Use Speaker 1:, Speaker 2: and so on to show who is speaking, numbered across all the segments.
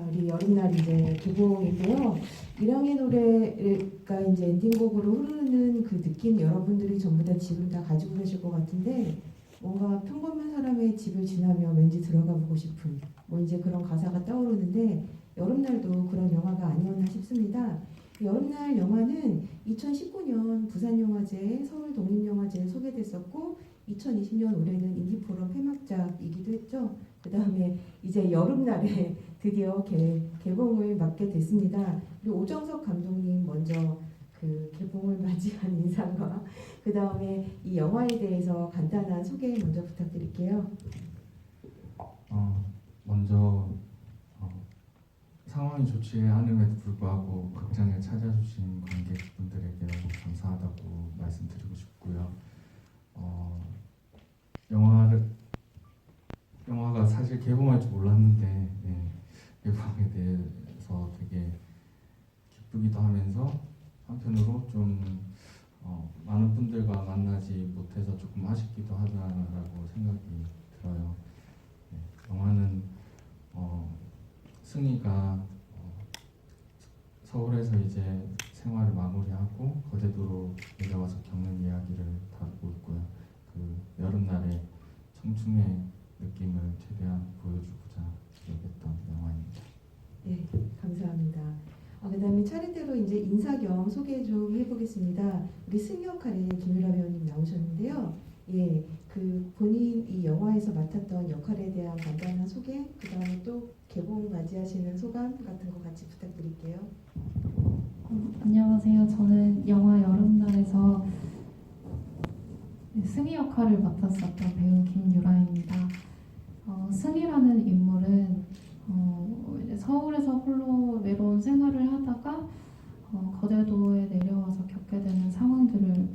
Speaker 1: 우리 여름날 이제 개봉인데요. 일왕의 노래가 이제 엔딩곡으로 흐르는 그 느낌 여러분들이 전부 다 지금 다 가지고 계실 것 같은데 뭔가 평범한 사람의 집을 지나며 왠지 들어가 보고 싶은 뭐 이제 그런 가사가 떠오르는데 여름날도 그런 영화가 아니었나 싶습니다. 여름날 영화는 2019년 부산영화제, 서울독립영화제에 소개됐었고 2020년 올해는 인디포럼 폐막작이기도 했죠. 그 다음에 이제 여름날에 드디어 개봉을 맞게 됐습니다. 그리고 오정석 감독님 먼저 그 개봉을 맞이한 인상과 그 다음에 이 영화에 대해서 간단한 소개 먼저 부탁드릴게요.
Speaker 2: 먼저 상황이 좋지 않음에도 불구하고 극장에 찾아주신 관객분들에게 너무 감사하다고 말씀드리고 싶고요. 영화가 사실 개봉할 줄 몰랐는데 개봉에 대해서 되게 기쁘기도 하면서 한편으로 좀 많은 분들과 만나지 못해서 조금 아쉽기도 하다라고 생각이 들어요. 영화는 승희가 서울에서 이제 생활을 마무리하고 거제도로 내려와서 겪는 이야기를 다루고 있고요. 그 여름날의 청춘의 느낌을 최대한 보여주고자 기획했던 영화입니다.
Speaker 1: 네, 감사합니다. 그 다음에 차례대로 이제 인사 겸 소개 좀 해보겠습니다. 우리 승희 역할에 김유라 배우님 나오셨는데요. 예, 그 본인 이 영화에서 맡았던 역할에 대한 간단한 소개, 그 다음에 또 개봉 맞이하시는 소감 같은 거 같이 부탁드릴게요.
Speaker 3: 안녕하세요. 저는 영화 여름날에서 승희 역할을 맡았었던 배우 김유라입니다. 승희라는 인물은 이제 서울에서 홀로 외로운 생활을 하다가 거제도에 내려와서 겪게 되는 상황들을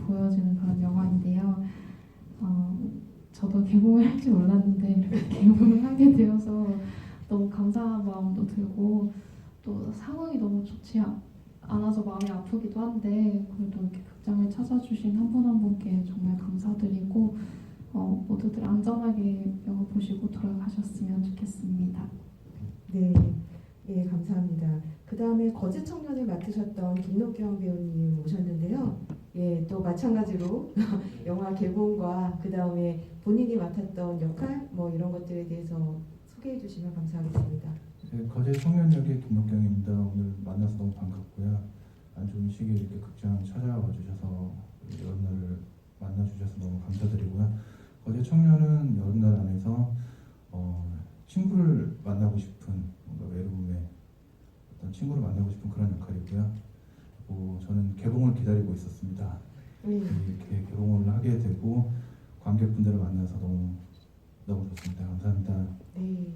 Speaker 3: 보여주는 그런 영화인데요. 저도 개봉을 할 줄 몰랐는데 이렇게 개봉을 하게 되어서 너무 감사한 마음도 들고 또 상황이 너무 좋지 않아서 마음이 아프기도 한데 그래도 이렇게 극장을 찾아주신 한 분 한 분께 정말 감사드리고 모두들 안전하게 영화 보시고 돌아가셨으면 좋겠습니다.
Speaker 1: 네, 예, 감사합니다. 그 다음에 거제 청년을 맡으셨던 김록경 배우님 오셨는데요. 예, 또 마찬가지로 영화 개봉과 그 다음에 본인이 맡았던 역할 뭐 이런 것들에 대해서 소개해 주시면 감사하겠습니다.
Speaker 4: 네, 거제 청년 역의 김록경입니다. 오늘 만나서 너무 반갑고요. 안 좋은 시기에 이렇게 극장 찾아와 주셔서 여름날을 만나 주셔서 너무 감사드리고요. 거제 청년은 여름날 안에서 친구를 만나고 싶은 뭔가 외로움에 어떤 친구를 만나고 싶은 그런 역할이고요. 저는 개봉을 기다리고 있었습니다. 이렇게 개봉을 하게 되고 관객분들을 만나서 너무 좋습니다. 감사합니다.
Speaker 1: 네,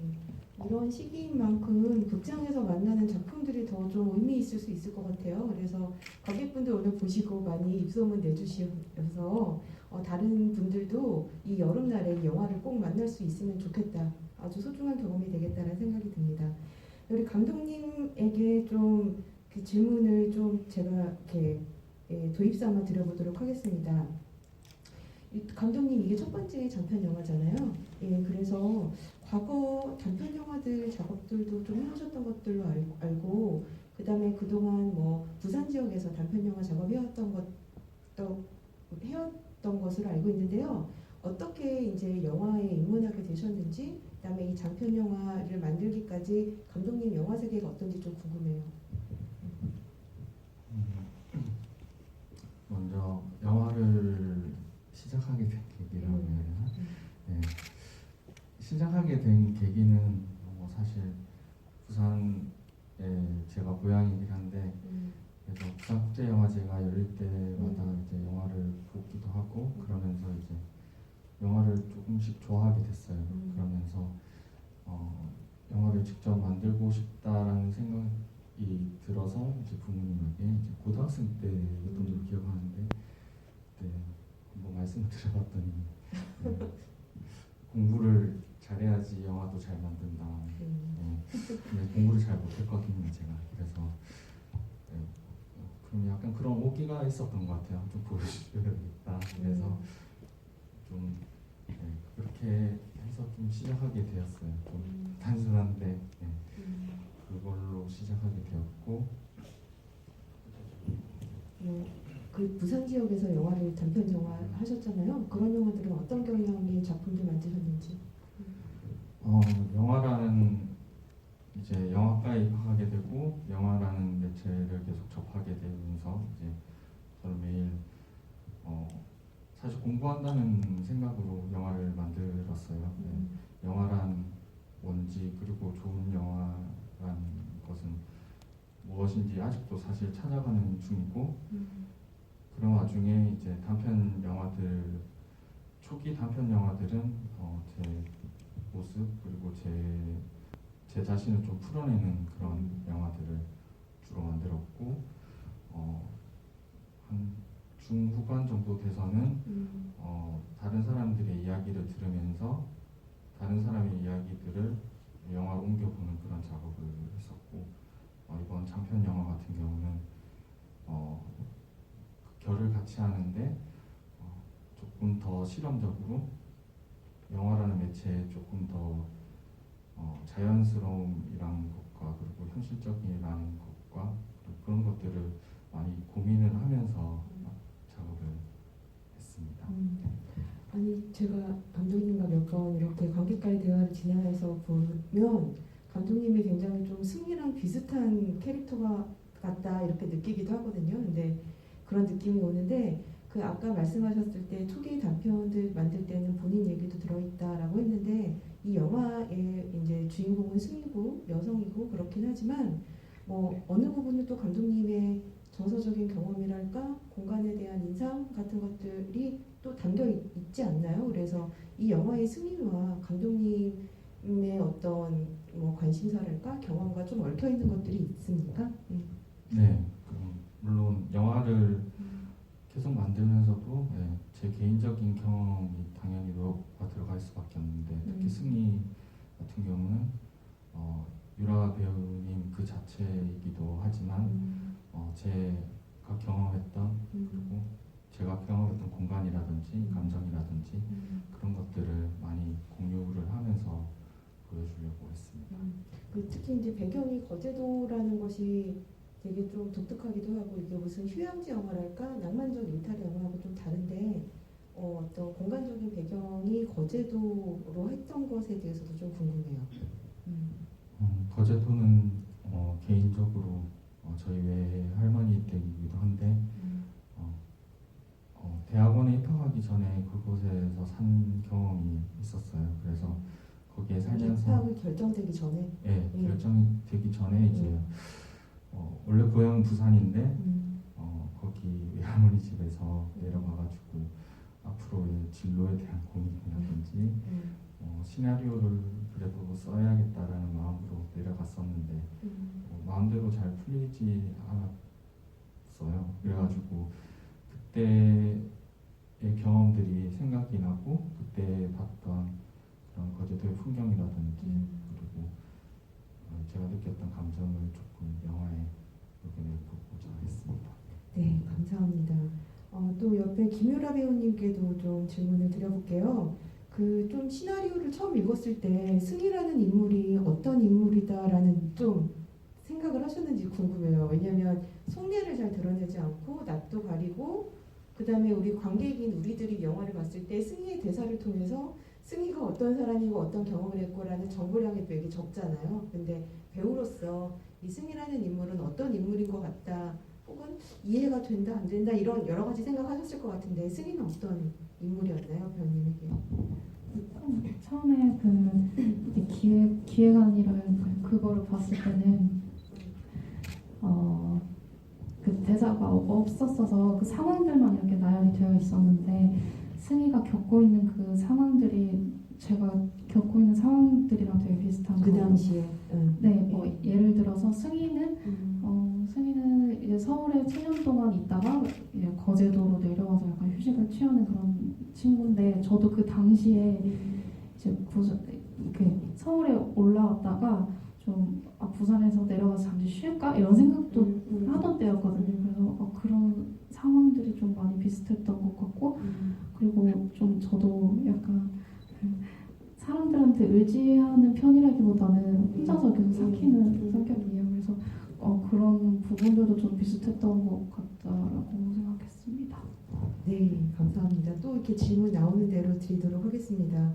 Speaker 1: 이런 시기인 만큼 극장에서 만나는 작품들이 더 좀 의미 있을 수 있을 것 같아요. 그래서 관객분들 오늘 보시고 많이 입소문 내주셔서 다른 분들도 이 여름날에 영화를 꼭 만날 수 있으면 좋겠다. 아주 소중한 경험이 되겠다는 생각이 듭니다. 우리 감독님에게 좀 그 질문을 좀 제가 이렇게 도입삼아 드려보도록 하겠습니다. 감독님 이게 첫 번째 장편 영화잖아요. 예, 그래서 과거 단편 영화들 작업들도 좀 해오셨던 것들로 알고 그다음에 그동안 뭐 부산 지역에서 단편 영화 작업해왔던 것으로 알고 있는데요. 어떻게 이제 영화에 입문하게 되셨는지, 그다음에 이 장편 영화를 만들기까지 감독님 영화 세계가 어떤지 좀 궁금해요.
Speaker 2: 먼저 영화를 시작하게 된 계기라고 해야 되나? 네. 시작하게 된 계기는 사실 부산에 제가 고향이긴 한데 그래서 부산국제영화제가 열릴 때마다 이제 영화를 보기도 하고 그러면서 이제 영화를 조금씩 좋아하게 됐어요. 그러면서 영화를 직접 만들고 싶다라는 생각이 들어서 이제 부모님에게 이제 고등학생 때였던 걸로 기억하는데 그때 한번 말씀을 드려봤더니 공부를 잘해야지 영화도 잘 만든다. 근데 공부를 잘 못했거든요, 제가. 그래서 그럼 약간 그런 오기가 있었던 것 같아요. 좀 보여주셔야겠다. 그래서 좀 그렇게 해서 좀 시작하게 되었어요. 좀 단순한데 되었고
Speaker 1: 그 부산 지역에서 영화를 단편 영화 하셨잖아요. 그런 영화들은 어떤 경향의 작품들 만드셨는지.
Speaker 2: 영화라는 이제 영화과에 입학하게 되고 영화라는 매체를 계속 접하게 되면서 이제 저는 매일 사실 공부한다는 생각으로 영화를 만들었어요. 네. 영화란 뭔지 그리고 좋은 영화란 것은 무엇인지 아직도 사실 찾아가는 중이고 그런 와중에 이제 단편 영화들 초기 단편 영화들은 제 모습 그리고 제 자신을 좀 풀어내는 그런 영화들을 주로 만들었고 한 중후반 정도 돼서는 다른 사람들의 이야기를 들으면서 다른 사람의 이야기들을 영화로 옮겨보는 그런 작업을 했었고 이번 장편 영화 같은 경우는 그 결을 같이 하는데 조금 더 실험적으로 영화라는 매체에 조금 더 자연스러움이라는 것과 그리고 현실적이라는 것과 그리고 그런 것들을 많이 고민을 하면서 작업을 했습니다.
Speaker 1: 아니 제가 감독님과 몇 번 이렇게 관객과의 대화를 진행해서 보면 감독님이 굉장히 좀 승리랑 비슷한 캐릭터가 같다 이렇게 느끼기도 하거든요. 근데 그런 느낌이 오는데 그 아까 말씀하셨을 때 초기 단편들 만들 때는 본인 얘기도 들어있다라고 했는데 이 영화의 이제 주인공은 승이고 여성이고 그렇긴 하지만 뭐 어느 부분은 또 감독님의 정서적인 경험이랄까 공간에 대한 인상 같은 것들이 또 담겨 있지 않나요? 그래서 이 영화의 승리와 감독님의 어떤 뭐 관심사랄까 경험과 좀 얽혀 있는 것들이 있습니까?
Speaker 2: 네, 물론 영화를 계속 만들면서도 제 개인적인 경험이 당연히 녹아 들어갈 수밖에 없는데 특히 승리 같은 경우는 유라 배우님 그 자체이기도 하지만 제가 경험했던 그리고 제가 경험했던 공간이라든지 감정이라든지 그런 것들을 많이 공유를 하면서 보여주려고 했습니다.
Speaker 1: 특히 이제 배경이 거제도라는 것이 되게 좀 독특하기도 하고 이게 무슨 휴양지 영화랄까 낭만적 일탈 영화하고 좀 다른데 어떤 공간적인 배경이 거제도로 했던 것에 대해서도 좀 궁금해요.
Speaker 2: 거제도는 개인적으로 저희 외할머니 댁이기도 한데 대학원에 입학하기 전에 그곳에서 산 경험이 있었어요. 그래서 거기에 살면서
Speaker 1: 입학을 결정되기 전에
Speaker 2: 결정되기 전에 이제 원래 고향은 부산인데 거기 외할머니 집에서 내려가가지고 앞으로의 진로에 대한 고민이라든지 시나리오를 그래도 써야겠다라는 마음으로 내려갔었는데 마음대로 잘 풀리지 않았어요. 그래가지고 그때의 경험들이 생각이 나고 그때 봤던 그런 거제도의 풍경이라든지 그리고 제가 느꼈던 감정을 조금 영화에 녹여내보고자 했습니다.
Speaker 1: 네, 감사합니다. 또 옆에 김유라 배우님께도 좀 질문을 드려볼게요. 그 좀 시나리오를 처음 읽었을 때 승희라는 인물이 어떤 인물이다라는 좀 생각을 하셨는지 궁금해요. 왜냐하면 속내를 잘 드러내지 않고 낯도 가리고 그 다음에 우리 관객인 우리들이 영화를 봤을 때 승희의 대사를 통해서 승희가 어떤 사람이고 어떤 경험을 했고라는 정보량이 되게 적잖아요. 근데 배우로서 이 승희라는 인물은 어떤 인물인 것 같다 혹은 이해가 된다 안 된다 이런 여러 가지 생각하셨을 것 같은데 승희는 어떤 인물이었나요, 배우님에게?
Speaker 3: 처음에 그 기획안이랑 그거를 봤을 때는 그 대사가 없었어서 그 상황들만 이렇게 나열이 되어 있었는데 승희가 겪고 있는 그 상황들이 제가 겪고 있는 상황들이랑 되게 비슷한
Speaker 1: 그
Speaker 3: 거예요.
Speaker 1: 당시에
Speaker 3: 네, 뭐 예를 들어서 승희는 이제 서울에 7년 동안 있다가 이제 거제도로 내려와서 약간 휴식을 취하는 그런 친구인데 저도 그 당시에 이제 서울에 올라왔다가 좀 부산에서 내려가서 잠시 쉴까 이런 생각도 하던 때였거든요. 그래서 그런 상황들이 좀 많이 비슷했던 것 같고 그리고 좀 저도 약간 사람들한테 의지하는 편이라기보다는 혼자서 계속 삭히는 성격이에요. 그래서 그런 부분들도 좀 비슷했던 것 같다라고 생각했습니다.
Speaker 1: 네, 감사합니다. 또 이렇게 질문 나오는 대로 드리도록 하겠습니다.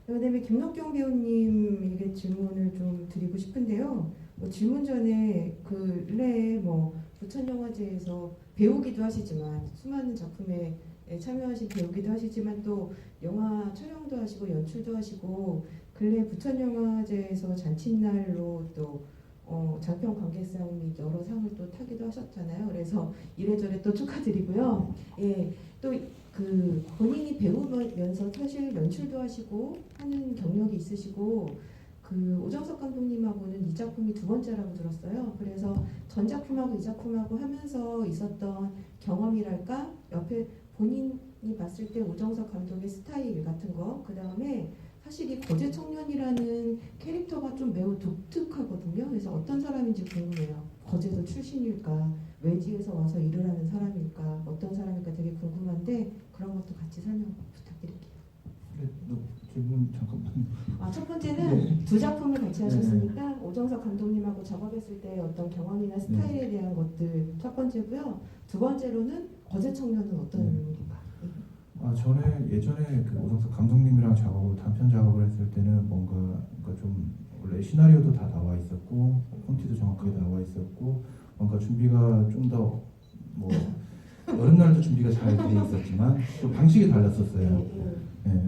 Speaker 1: 그다음에 김덕경 배우님에게 질문을 좀 드리고 싶은데요. 질문 전에 근래에 부천영화제에서 배우기도 하시지만 수많은 작품에 참여하신 배우기도 하시지만 또 영화 촬영도 하시고 연출도 하시고 근래 부천영화제에서 잔칫날로 또 장편 관객상 및 여러 상을 또 타기도 하셨잖아요. 그래서 이래저래 또 축하드리고요. 예, 또 본인이 배우면서 사실 연출도 하시고 하는 경력이 있으시고 오정석 감독님하고는 이 작품이 두 번째라고 들었어요. 그래서 전 작품하고 이 작품하고 하면서 있었던 경험이랄까 옆에 본인이 봤을 때 오정석 감독의 스타일 같은 거, 그 다음에 사실 이 거제 청년이라는 캐릭터가 좀 매우 독특하거든요. 그래서 어떤 사람인지 궁금해요. 거제도 출신일까, 외지에서 와서 일을 하는 사람일까, 어떤 사람일까 되게 궁금한데 그런 것도 같이 설명 부탁드릴게요.
Speaker 4: 네, 질문 잠깐만.
Speaker 1: 첫 번째는 두 작품을 같이 하셨으니까 오정석 감독님하고 작업했을 때 어떤 경험이나 스타일에 대한 것들 첫 번째고요. 두 번째로는 거제 청년은 어떤 인물인가?
Speaker 4: 전에 예전에 오정석 감독님이랑 단편 작업을 했을 때는 그러니까 좀 원래 시나리오도 다 나와 있었고 폰티도 정확하게 나와 있었고 뭔가 준비가 좀 더 여름날도 준비가 잘 돼 있었지만 좀 방식이 달랐었어요.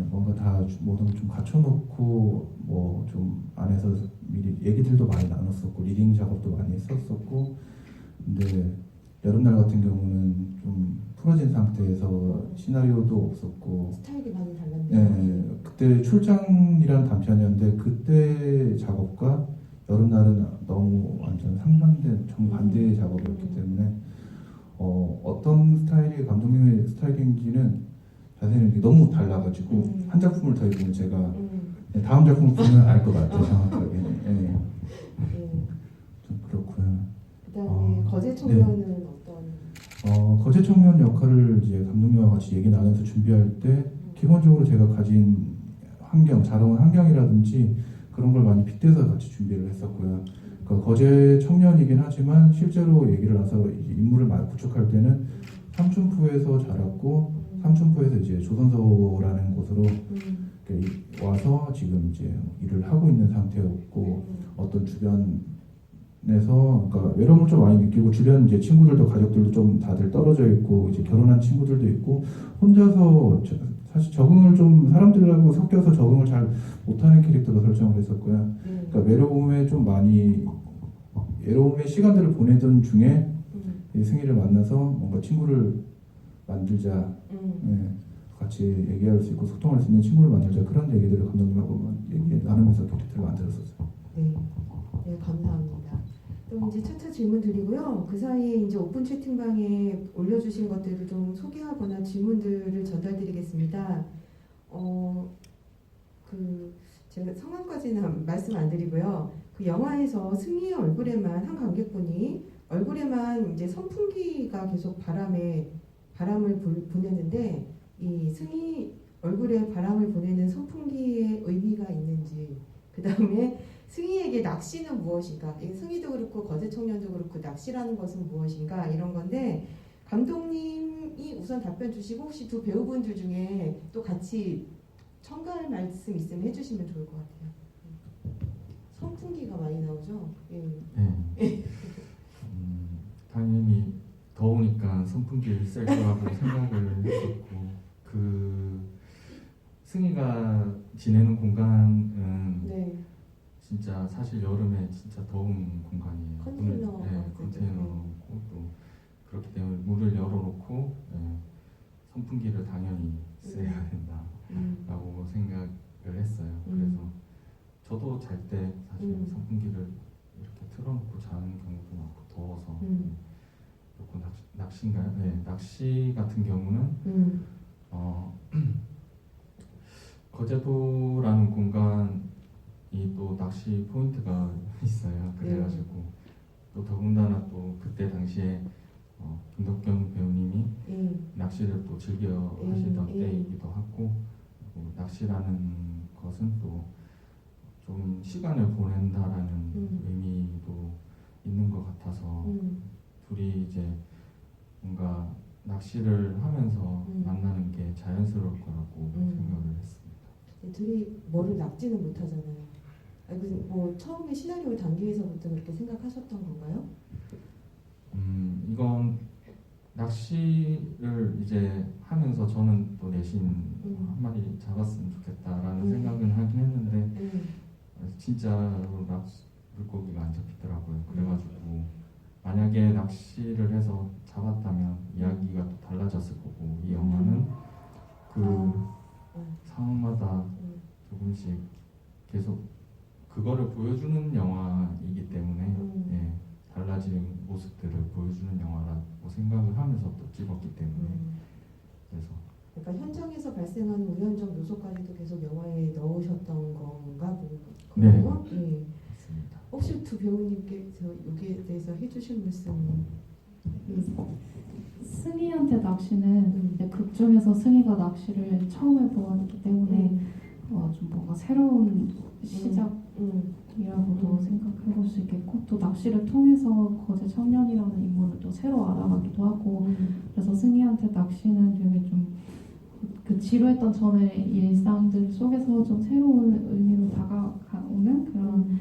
Speaker 4: 뭔가 다 모든 걸 좀 갖춰놓고 좀 안에서 미리 얘기들도 많이 나눴었고 리딩 작업도 많이 했었었고, 근데 여름날 같은 경우는 좀 풀어진 상태에서 시나리오도 없었고
Speaker 1: 스타일이 많이 달랐네요.
Speaker 4: 그때 출장이라는 단편이었는데 그때 작업과 여름날은 너무 완전 상반된 정반대의 작업이었기 때문에 어떤 스타일이 감독님의 스타일인지는 자세히 너무 달라가지고 한 작품을 더 해보면 제가 다음 작품을 보면 알 것 같아요. 정확하게. 좀 그렇고요.
Speaker 1: 그다음에 거제 청년은 어떤?
Speaker 4: 거제 청년 역할을 이제 감독님과 같이 얘기 나누면서 준비할 때 기본적으로 제가 가진 자라온 환경이라든지 그런 걸 많이 빗대서 같이 준비를 했었고요. 그러니까 거제 청년이긴 하지만 실제로 얘기를 나서 인물을 많이 구축할 때는 삼춘포에서 자랐고 삼춘포에서 이제 조선소라는 곳으로 와서 지금 이제 일을 하고 있는 상태였고 어떤 주변에서 그러니까 외로움을 좀 많이 느끼고 주변 이제 친구들도 가족들도 좀 다들 떨어져 있고 이제 결혼한 친구들도 있고 혼자서 사실 적응을 좀 사람들하고 섞여서 적응을 잘 못하는 캐릭터로 설정을 했었고요. 그러니까 외로움의 시간들을 보내던 중에 이 승희를 만나서 뭔가 친구를 만들자, 같이 얘기할 수 있고 소통할 수 있는 친구를 만들자, 그런 얘기들을 감독님하고 나누면서 캐릭터를 만들었었어요.
Speaker 1: 네, 감사합니다. 또 이제 차차 질문 드리고요. 그 사이에 이제 오픈 채팅방에 올려주신 것들을 좀 소개하거나 질문들을 전달드리겠습니다. 제가 성함까지는 말씀 안 드리고요. 그 영화에서 승희의 얼굴에만 한 관객분이 얼굴에만 이제 선풍기가 계속 바람을 보내는데 이 승희 얼굴에 바람을 보내는 선풍기의 의미가 있는지, 그 다음에 승희에게 낚시는 무엇인가, 승희도 그렇고 거제 청년도 그렇고 낚시라는 것은 무엇인가, 이런 건데 감독님이 우선 답변 주시고 혹시 두 배우분들 중에 또 같이 첨가할 말씀 있으면 해주시면 좋을 것 같아요. 선풍기가 많이 나오죠?
Speaker 2: 당연히 더우니까 선풍기를 쓸 거라고 생각을 했었고, 승희가 지내는 공간은 진짜 사실 여름에 진짜 더운 공간이에요. 컨테이너고 또 그렇기 때문에 문을 열어놓고 선풍기를 당연히 써야 된다라고 생각을 했어요. 그래서 저도 잘 때 사실 선풍기를 이렇게 틀어놓고 자는 경우도 많고 더워서. 그리고 낚시인가요? 낚시 같은 경우는 거제도라는 공간이 또 낚시 포인트가 있어요. 그래가지고 또 더군다나 또 그때 당시에 김덕경 배우님이 낚시를 또 즐겨 하시던 때이기도 하고, 그리고 낚시라는 것은 또 좀 시간을 보낸다라는 의미도 있는 낚시를 하면서 만나는 게 자연스러울 거라고
Speaker 1: 음.
Speaker 2: 생각을 했습니다.
Speaker 1: 둘이 뭐를 낚지는 못하잖아요. 아니, 뭐 처음에 시나리오 단계에서부터 그렇게 생각하셨던 건가요?
Speaker 2: 이건 낚시를 이제 하면서 저는 또 내심 한 마리 잡았으면 좋겠다라는 생각은 하긴 했는데 진짜로 물고기가 안 잡히더라고요. 그래가지고 만약에 낚시를 해서 잡았다면 이야기가 또 달라졌을 거고 이 영화는 그 상황마다 조금씩 계속 그거를 보여주는 영화이기 때문에 예, 달라진 모습들을 보여주는 영화라고 생각을 하면서 또 찍었기 때문에 그래서
Speaker 1: 그러니까 현장에서 발생한 우연적 요소까지도 계속 영화에 넣으셨던 건가
Speaker 2: 네.
Speaker 1: 보군요. 네.
Speaker 2: 맞습니다.
Speaker 1: 혹시 두 배우님께서 여기에 대해서 해주실 말씀?
Speaker 3: 승희한테 낚시는 이제 극 중에서 승희가 낚시를 처음 해보았기 때문에 좀 뭔가 새로운 시작이라고도 생각해볼 수 있겠고 또 낚시를 통해서 거제 청년이라는 인물을 또 새로 알아가기도 하고 그래서 승희한테 낚시는 되게 좀 그 지루했던 전의 일상들 속에서 좀 새로운 의미로 다가오는 그런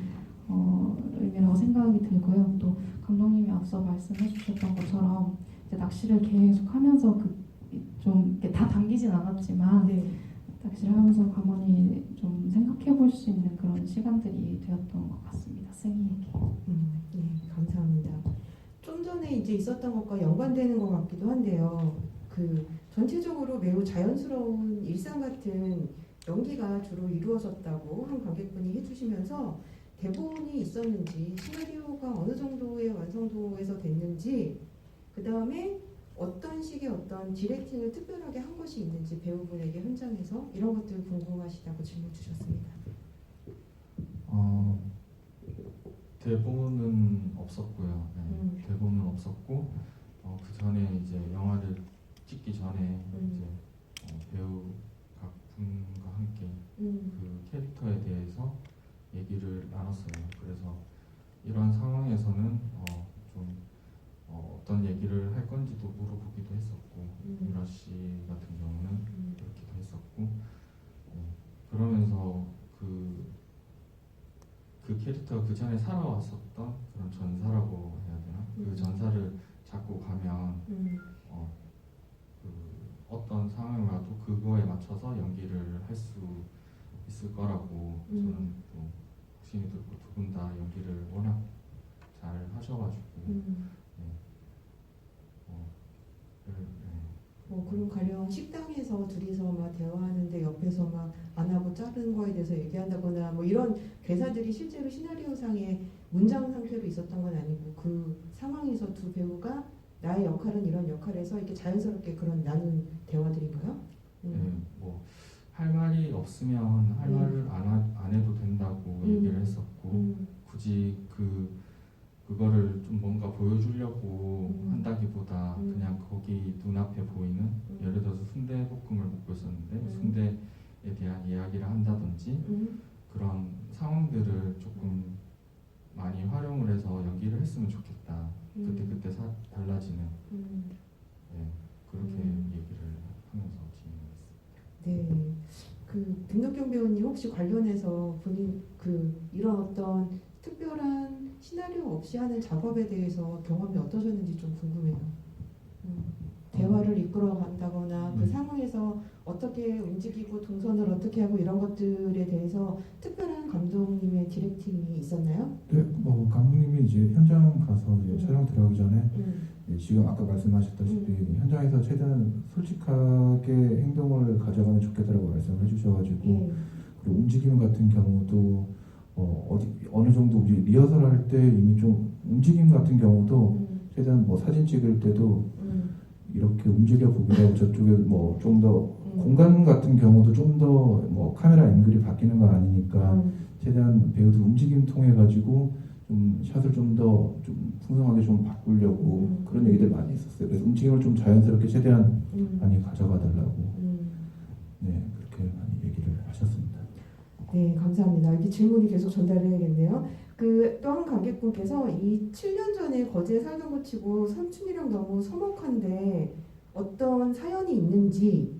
Speaker 3: 의미라고 생각이 들고요. 또 감독님이 앞서 말씀해 주셨던 것처럼 이제 낚시를 계속하면서 좀 이렇게 다 당기진 않았지만
Speaker 1: 네.
Speaker 3: 낚시를 하면서 가만히 좀 생각해 볼 수 있는 그런 시간들이 되었던 것 같습니다. 승희에게.
Speaker 1: 네, 감사합니다. 좀 전에 이제 있었던 것과 연관되는 것 같기도 한데요. 그 전체적으로 매우 자연스러운 일상 같은 연기가 주로 이루어졌다고 한 관객분이 해주시면서 대본이 있었는지 시나리오가 어느 정도의 완성도에서 됐는지 그 다음에 어떤 식의 어떤 디렉팅을 특별하게 한 것이 있는지 배우분에게 현장에서 이런 것들 궁금하시다고 질문 주셨습니다.
Speaker 2: 대본은 없었고요. 네. 대본은 없었고 그 전에 이제 영화를 찍기 전에 이제 배우 각 분과 함께 그 캐릭터에 대해서 얘기를 나눴어요. 그래서 이런 상황에서는 좀 어떤 얘기를 할 건지도 물어보기도 했었고 유라 씨 같은 경우는 그렇기도 했었고 그러면서 그 캐릭터가 그 전에 살아왔었던 그런 전사라고 해야 되나? 그 전사를 잡고 가면 그 어떤 상황을 와도 그거에 맞춰서 연기를 할 수 있을 거라고 저는 또 확신이 들고 두 분 다 연기를 워낙 잘 하셔가지고
Speaker 1: 그럼 가령 식당에서 둘이서 막 대화하는데 옆에서 막 안 하고 자른 거에 대해서 얘기한다거나 뭐 이런 대사들이 실제로 시나리오상의 문장 상태로 있었던 건 아니고 그 상황에서 두 배우가 나의 역할은 이런 역할에서 이렇게 자연스럽게 그런 나눈 대화들인가요?
Speaker 2: 뭐 할 말이 없으면 할 말을 안 해도 된다고 얘기를 했었고 굳이 그거를 좀 뭔가 보여주려고 한다기보다 그냥 거기 눈앞에 보이는 예를 들어서 순대볶음을 먹고 있었는데 순대에 대한 이야기를 한다든지 그런 상황들을 조금 많이 활용을 해서 연기를 했으면 좋겠다. 그때 달라지는 그렇게 얘기를 하면서 진행했습니다.
Speaker 1: 네, 그 김덕경 배우님 혹시 관련해서 본인 이런 어떤 특별한 시나리오 없이 하는 작업에 대해서 경험이 어떠셨는지 좀 궁금해요. 대화를 이끌어 간다거나 그 상황에서 어떻게 움직이고 동선을 어떻게 하고 이런 것들에 대해서 특별한 감독님의 디렉팅이 있었나요?
Speaker 4: 네, 감독님이 이제 현장 가서 이제 촬영 들어가기 전에 지금 아까 말씀하셨다시피 현장에서 최대한 솔직하게 행동을 가져가면 좋겠다라고 말씀을 해주셔가지고 그리고 움직임 같은 경우도 어느 정도 리허설 할 때 이미 좀 움직임 같은 경우도 최대한 사진 찍을 때도 이렇게 움직여 보기도 하고 저쪽에 좀 더 공간 같은 경우도 좀 더 카메라 앵글이 바뀌는 거 아니니까 최대한 배우들 움직임 통해 가지고 좀 샷을 좀 더 좀 풍성하게 좀 바꾸려고 그런 얘기들 많이 있었어요. 그래서 움직임을 좀 자연스럽게 최대한 많이 가져가 달라고 네 그렇게 많이 얘기를 하셨습니다.
Speaker 1: 네, 감사합니다. 이렇게 질문이 계속 전달해야겠네요. 또 한 관객분께서 이 7년 전에 거제에 살던 것 치고 삼촌이랑 너무 서먹한데 어떤 사연이 있는지인데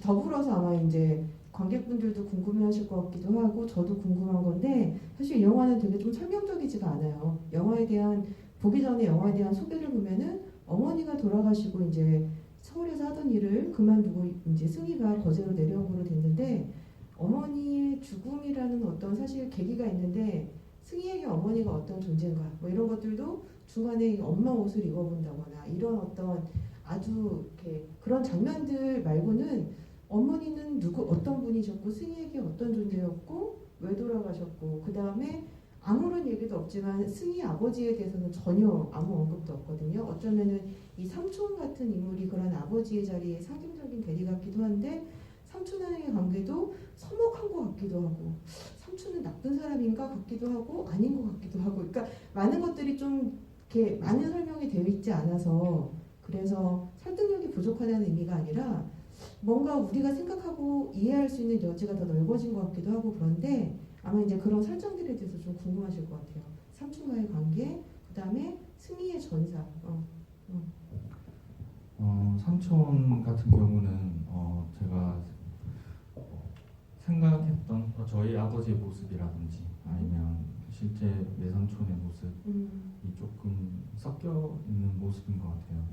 Speaker 1: 더불어서 아마 이제 관객분들도 궁금해하실 것 같기도 하고 저도 궁금한 건데 사실 이 영화는 되게 좀 설명적이지가 않아요. 영화에 대한 보기 전에 영화에 대한 소개를 보면은 어머니가 돌아가시고 이제 서울에서 하던 일을 그만두고 이제 승희가 거제로 내려온 거로 됐는데 어머니의 죽음이라는 어떤 사실 계기가 있는데 승희에게 어머니가 어떤 존재인가 뭐 이런 것들도 중간에 엄마 옷을 입어본다거나 이런 어떤 아주 이렇게 그런 장면들 말고는 어머니는 누구 어떤 분이셨고 승희에게 어떤 존재였고 왜 돌아가셨고 그 다음에 아무런 얘기도 없지만 승희 아버지에 대해서는 전혀 아무 언급도 없거든요. 어쩌면은 이 삼촌 같은 인물이 그런 아버지의 자리에 상징적인 대리 같기도 한데 삼촌과의 관계도 서먹한 것 같기도 하고 삼촌은 나쁜 사람인가 같기도 하고 아닌 것 같기도 하고 그러니까 많은 것들이 좀 이렇게 많은 설명이 되어 있지 않아서 그래서 설득력이 부족하다는 의미가 아니라 뭔가 우리가 생각하고 이해할 수 있는 여지가 더 넓어진 것 같기도 하고 그런데 아마 이제 그런 설정들에 대해서 좀 궁금하실 것 같아요. 삼촌과의 관계, 그 다음에 승희의 전사.
Speaker 2: 삼촌 같은 경우는 제가 생각했던 저희 아버지의 모습이라든지 아니면 실제 외삼촌의 모습이 조금 섞여 있는 모습인 것 같아요.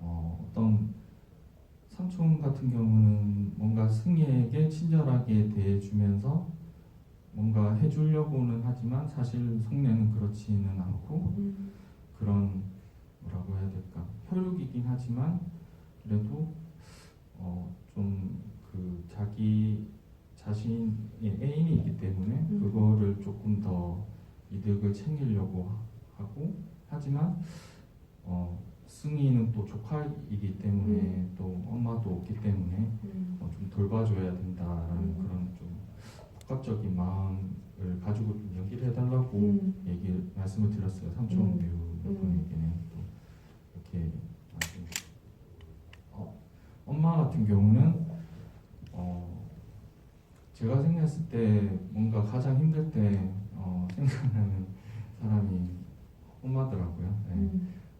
Speaker 2: 어떤 삼촌 같은 경우는 뭔가 승희에게 친절하게 대해주면서 뭔가 해주려고는 하지만 사실 속내는 그렇지는 않고 그런 뭐라고 해야 될까 혈육이긴 하지만 그래도 좀 그 자기 자신의 애인이 있기 때문에 그거를 조금 더 이득을 챙기려고 하고 하지만 승희는 또 조카이기 때문에 또 엄마도 없기 때문에 좀 돌봐줘야 된다라는 그런 좀 복합적인 마음을 가지고 좀 연기를 해달라고 말씀을 드렸어요. 삼촌 배우분에게는 또 이렇게 엄마 같은 경우는 제가 생각했을 때 뭔가 가장 힘들 때 생각나는 사람이 엄마더라고요. 네.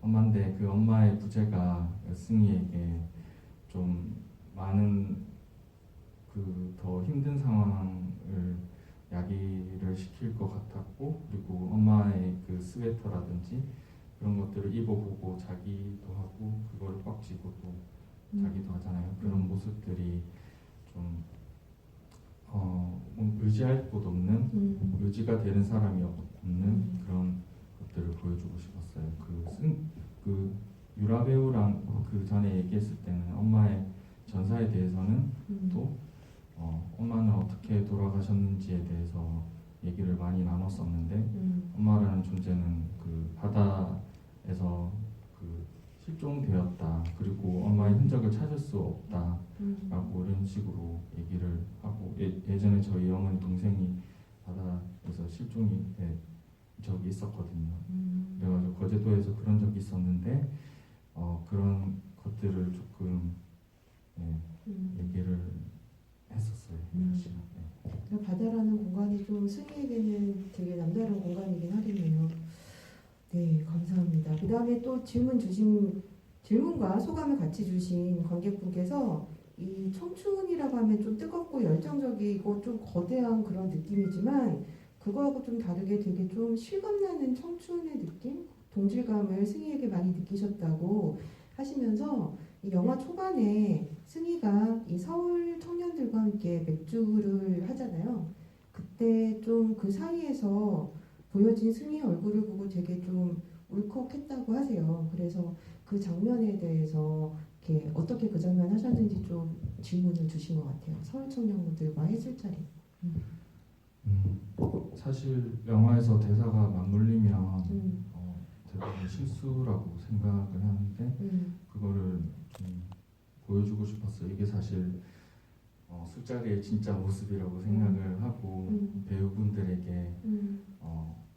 Speaker 2: 엄마인데 그 엄마의 부재가 승희에게 좀 많은 그 더 힘든 상황을 야기를 시킬 것 같았고 그리고 엄마의 그 스웨터라든지 그런 것들을 입어보고 자기도 하고 그거를 꽉 쥐고 또 자기도 하잖아요. 그런 모습들이 좀 의지할 곳 없는 의지가 되는 사람이 없는 그런 것들을 보여주고 싶었어요. 그 유라 배우랑 그 전에 얘기했을 때는 엄마의 전사에 대해서는 또 엄마는 어떻게 돌아가셨는지에 대해서 얘기를 많이 나눴었는데 엄마라는 존재는 그 바다에서 그 실종되었다 그리고 엄마의 흔적을 찾을 수 없다라고 이런 식으로 얘기를 하고 예전에 저희 어머니 동생이 바다에서 실종이 된 적이 있었거든요. 그래가지고 거제도에서 그런 적이 있었는데 그런 것들을 조금 얘기를 했었어요.
Speaker 1: 바다라는 공간이 좀 승희에게는 되게 남다른 공간이긴 하겠네요. 네, 감사합니다. 그 다음에 또 질문과 소감을 같이 주신 관객분께서 이 청춘이라고 하면 좀 뜨겁고 열정적이고 좀 거대한 그런 느낌이지만 그거하고 좀 다르게 되게 좀 실감나는 청춘의 느낌? 동질감을 승희에게 많이 느끼셨다고 하시면서 이 영화 초반에 승희가 이 서울 청년들과 함께 맥주를 하잖아요. 그때 좀 그 사이에서 보여진 승희의 얼굴을 보고 되게 좀 울컥했다고 하세요. 그래서 그 장면에 대해서 이렇게 어떻게 그 장면 하셨는지 좀 질문을 주신 것 같아요. 서울 청년들과의 술자리.
Speaker 2: 사실 영화에서 대사가 맞물리면 대부분 실수라고 생각을 하는데 그거를 좀 보여주고 싶었어요. 이게 사실 술자리의 진짜 모습이라고 생각을 하고 배우분들에게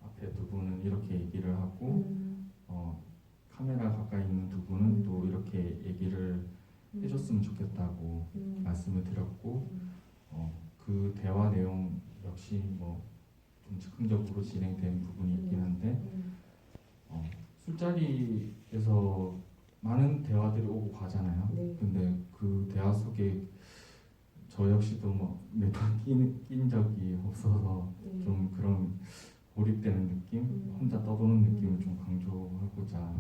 Speaker 2: 앞에 두 분은 이렇게 얘기를 하고 카메라 가까이 있는 두 분은 또 이렇게 얘기를 해줬으면 좋겠다고 말씀을 드렸고 그 대화 내용 역시 뭐 좀 즉흥적으로 진행된 부분이 있긴 한데 술자리에서 많은 대화들이 오고 가잖아요.
Speaker 1: 네.
Speaker 2: 근데 그 대화 속에 저 역시도 뭐몇번 낀 적이 없어서
Speaker 1: 네.
Speaker 2: 좀 그런 고립되는 느낌, 혼자 떠도는 느낌을 좀 강조하고자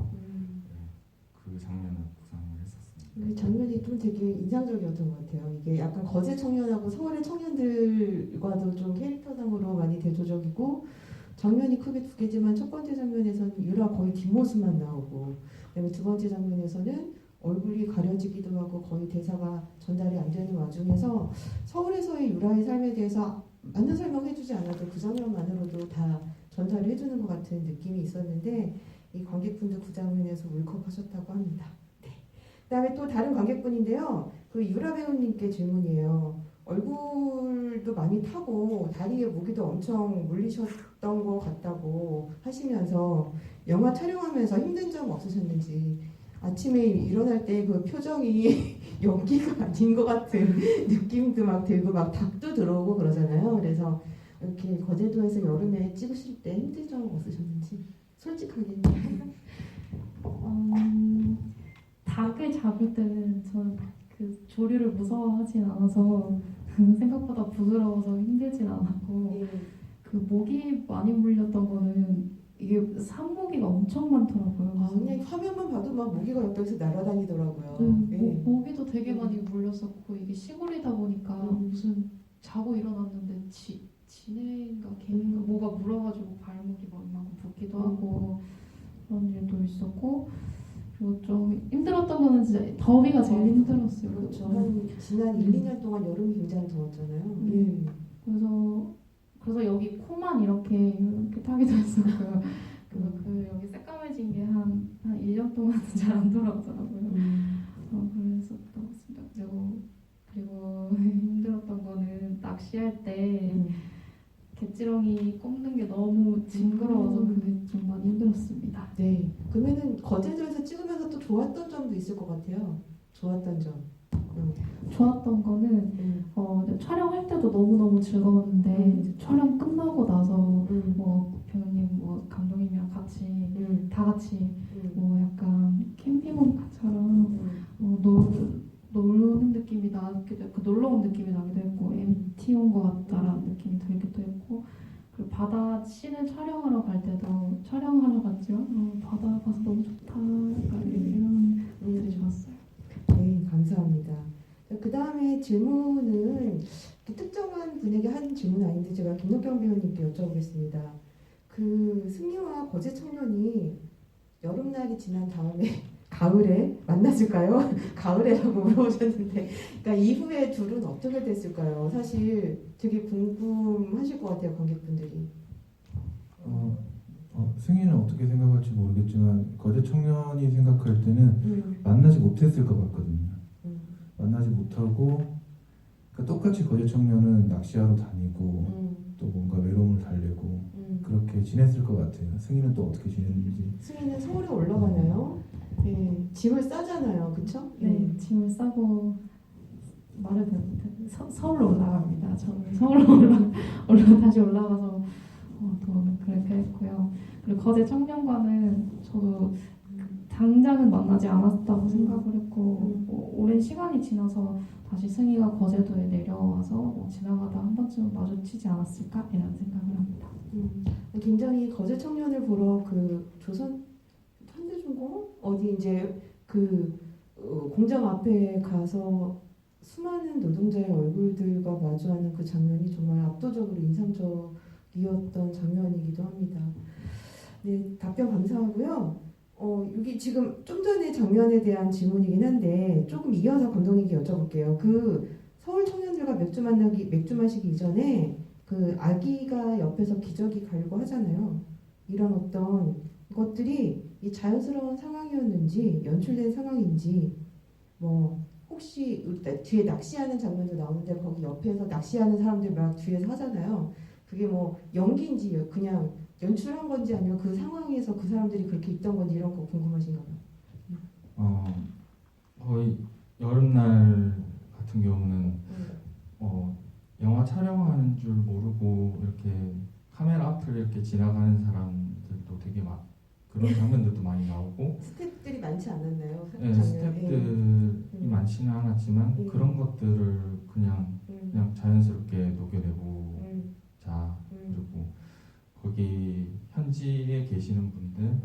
Speaker 2: 그 장면을 구상을 했었습니다.
Speaker 1: 그 장면이 좀 되게 인상적이었던 것 같아요. 이게 약간 거제 청년하고 서울의 청년들과도 좀 캐릭터상으로 많이 대조적이고 장면이 크게 두 개지만 첫 번째 장면에서는 유라 거의 뒷모습만 나오고 그다음에 두 번째 장면에서는 얼굴이 가려지기도 하고 거의 대사가 전달이 안 되는 와중에서 서울에서의 유라의 삶에 대해서 많은 설명해주지 않아도 그 장면만으로도 다 전달을 해주는 것 같은 느낌이 있었는데 이 관객분들 그 장면에서 울컥하셨다고 합니다. 네. 그다음에 또 다른 관객분인데요. 그 유라 배우님께 질문이에요. 얼굴도 많이 타고 다리에 무기도 엄청 물리셨던 것 같다고 하시면서 영화 촬영하면서 힘든 점 없으셨는지 아침에 일어날 때 그 표정이 연기가 아닌 것 같은 느낌도 막 들고 막 닭도 들어오고 그러잖아요. 그래서 이렇게 거제도에서 여름에 찍으실 때 힘든 점 없으셨는지 솔직하게.
Speaker 3: 닭을 잡을 때는 저는 그 조류를 무서워하진 않아서 생각보다 부드러워서 힘들진 않았고
Speaker 1: 예.
Speaker 3: 그 모기 많이 물렸던 거는 이게 산모기가 엄청 많더라고요.
Speaker 1: 아, 그냥 화면만 봐도 막 모기가 옆에서 날아다니더라고요. 예.
Speaker 3: 모기도 되게 많이 물렸었고 이게 시골이다 보니까 무슨 자고 일어났는데 지네인가 개인가 뭐가 물어가지고 발목이 막 이만큼 붓기도 하고 그런 일도 있었고 그리고 좀 힘들었던 거는 진짜 더위가 제일 힘들었어요.
Speaker 1: 그렇죠. 한 지난 1, 2년 동안 여름이 굉장히 더웠잖아요. 예.
Speaker 3: 그래서 여기 코만 이렇게 타기도 했었고요. 그 여기 새까매진 게 한 1년 동안은 잘 안 돌아오더라고요. 그랬었던 것 같습니다. 그리고 힘들었던 거는 낚시할 때 갯지렁이 꼽는 게 너무 징그러워서 그게 좀 많이 힘들었습니다.
Speaker 1: 네. 그러면은 거제도에서 찍으면서 또 좋았던 점도 있을 것 같아요. 좋았던 점.
Speaker 3: 좋았던 거는 이제 촬영할 때도 너무너무 즐거웠는데 이제 촬영 끝나고 나서 뭐 배우님 뭐 감독님이랑 같이 다 같이 뭐 약간 캠핑온처럼 놀는 느낌이 나기도 했고 놀러 온 느낌이 나기도 했고 MT 온 것 같다라는 느낌이 들기도 했고 그리고 바다 씬을 촬영하러 갈 때도 촬영하러 갔지만 바다 가서 너무 좋다 약간 이런 것들이 좋았어요.
Speaker 1: 네, 감사합니다. 그 다음에 질문은 특정한 분에게 한 질문 아닌데 제가 김덕경 배우님께 여쭤보겠습니다. 그 승리와 거제 청년이 여름날이 지난 다음에 가을에 만났을까요? 가을에라고 물어보셨는데 그러니까 이후에 둘은 어떻게 됐을까요? 사실 되게 궁금하실 것 같아요, 관객분들이.
Speaker 4: 승희는 어떻게 생각할지 모르겠지만 거제 청년이 생각할 때는 만나지 못했을 것 같거든요. 만나지 못하고 그러니까 똑같이 거제 청년은 낚시하러 다니고 또 뭔가 외로움을 달래고 그렇게 지냈을 것 같아요. 승희는 또 어떻게 지냈는지.
Speaker 1: 승희는 서울에 올라가나요? 네, 짐을 싸잖아요, 그렇죠?
Speaker 3: 네, 짐을 싸고 말을 서울로 올라갑니다. 저는 서울로 다시 올라가서 또 그렇게 했고요. 그리고 거제 청년과는 저도 당장은 만나지 않았다고 생각을 했고 오랜 시간이 지나서 다시 승희가 거제도에 내려와서 지나가다 한 번쯤은 마주치지 않았을까 이런 생각을 합니다.
Speaker 1: 굉장히 거제 청년을 보러 그 조선 현대중공 어디 이제 그 공장 앞에 가서 수많은 노동자의 얼굴들과 마주하는 그 장면이 정말 압도적으로 인상적이었던 장면이기도 합니다. 네, 답변 감사하고요. 여기 지금 좀 전에 장면에 대한 질문이긴 한데 조금 이어서 감독님께 여쭤볼게요. 그 서울 청년들과 맥주 마시기 이전에 그 아기가 옆에서 기저귀 갈고 하잖아요. 이런 어떤 것들이 이 자연스러운 상황이었는지 연출된 상황인지 뭐 혹시 뒤에 낚시하는 장면도 나오는데 거기 옆에서 낚시하는 사람들 막 뒤에서 하잖아요. 그게 뭐 연기인지 그냥 연출한 건지 아니면 그 상황에서 그 사람들이 그렇게 있던 건지 이런 거 궁금하신가 봐요.
Speaker 2: 거의 여름날 같은 경우는 영화 촬영하는 줄 모르고 이렇게 카메라 앞을 이렇게 지나가는 사람들도 되게 그런 장면들도 많이 나오고
Speaker 1: 스태프들이 많이 많지 않았나요?
Speaker 2: 네, 스텝들이 많지는 않았지만 그런 것들을 그냥 자연스럽게 녹여내고자. 그리고 거기 현지에 계시는 분들,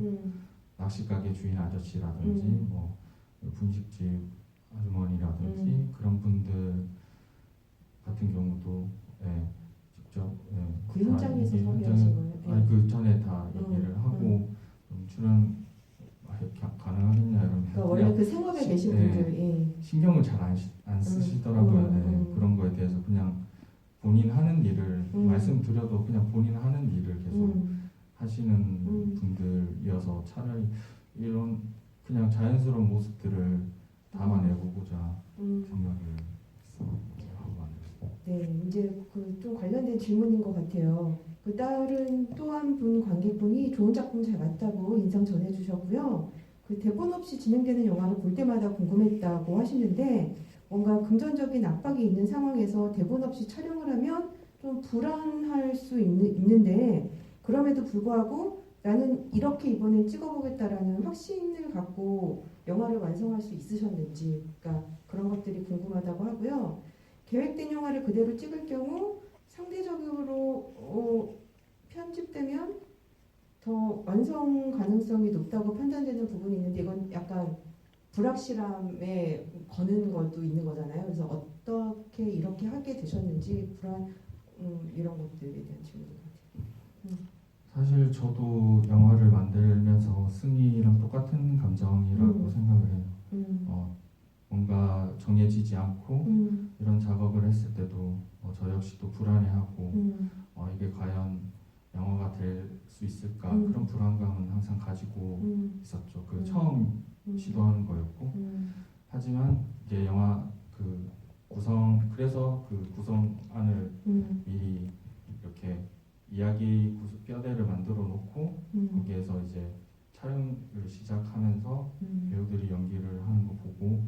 Speaker 2: 낚시가게 주인 아저씨라든지 뭐 분식집 아주머니라든지 그런 분들 같은 경우도 직접
Speaker 1: 그 현장에서
Speaker 2: 다
Speaker 1: 섭외하신 거예요?
Speaker 2: 아니 그 전에 다 얘기를 하고 출연 가능하겠냐 이러면
Speaker 1: 그러니까 원래 그 생업에 계신 분들
Speaker 2: 신경을 잘 안 쓰시더라고요. 그런 거에 대해서 그냥 본인 하는 일을 말씀드려도 그냥 본인 하는 일을 계속 하시는 분들이어서 차라리 이런 그냥 자연스러운 모습들을 담아내보고자 생각을 하고 만들었어요.
Speaker 1: 네, 이제 그 좀 관련된 질문인 것 같아요. 그 다른 또 한 분 관객분이 좋은 작품 잘 봤다고 인상 전해주셨고요. 그 대본 없이 진행되는 영화를 볼 때마다 궁금했다고 하시는데 뭔가 금전적인 압박이 있는 상황에서 대본 없이 촬영을 하면 좀 불안할 수 있는데 그럼에도 불구하고 나는 이렇게 이번엔 찍어보겠다라는 확신을 갖고 영화를 완성할 수 있으셨는지, 그러니까 그런 것들이 궁금하다고 하고요. 계획된 영화를 그대로 찍을 경우 상대적으로 편집되면 더 완성 가능성이 높다고 판단되는 부분이 있는데 이건 약간 불확실함에 거는 것도 있는 거잖아요. 그래서 어떻게 이렇게 하게 되셨는지 이런 것들에 대한 질문인 것 같아요.
Speaker 2: 사실 저도 영화를 만들면서 승희랑 똑같은 감정이라고 생각을 해요. 뭔가 정해지지 않고 이런 작업을 했을 때도 저 역시도 불안해하고 이게 과연 영화가 될 수 있을까 그런 불안감은 항상 가지고 있었죠. 그 처음 시도하는 거였고 하지만 이제 영화 그래서 그 구성안을 미리 이렇게 이야기 뼈대를 만들어 놓고 거기에서 이제 촬영을 시작하면서 배우들이 연기를 하는 거 보고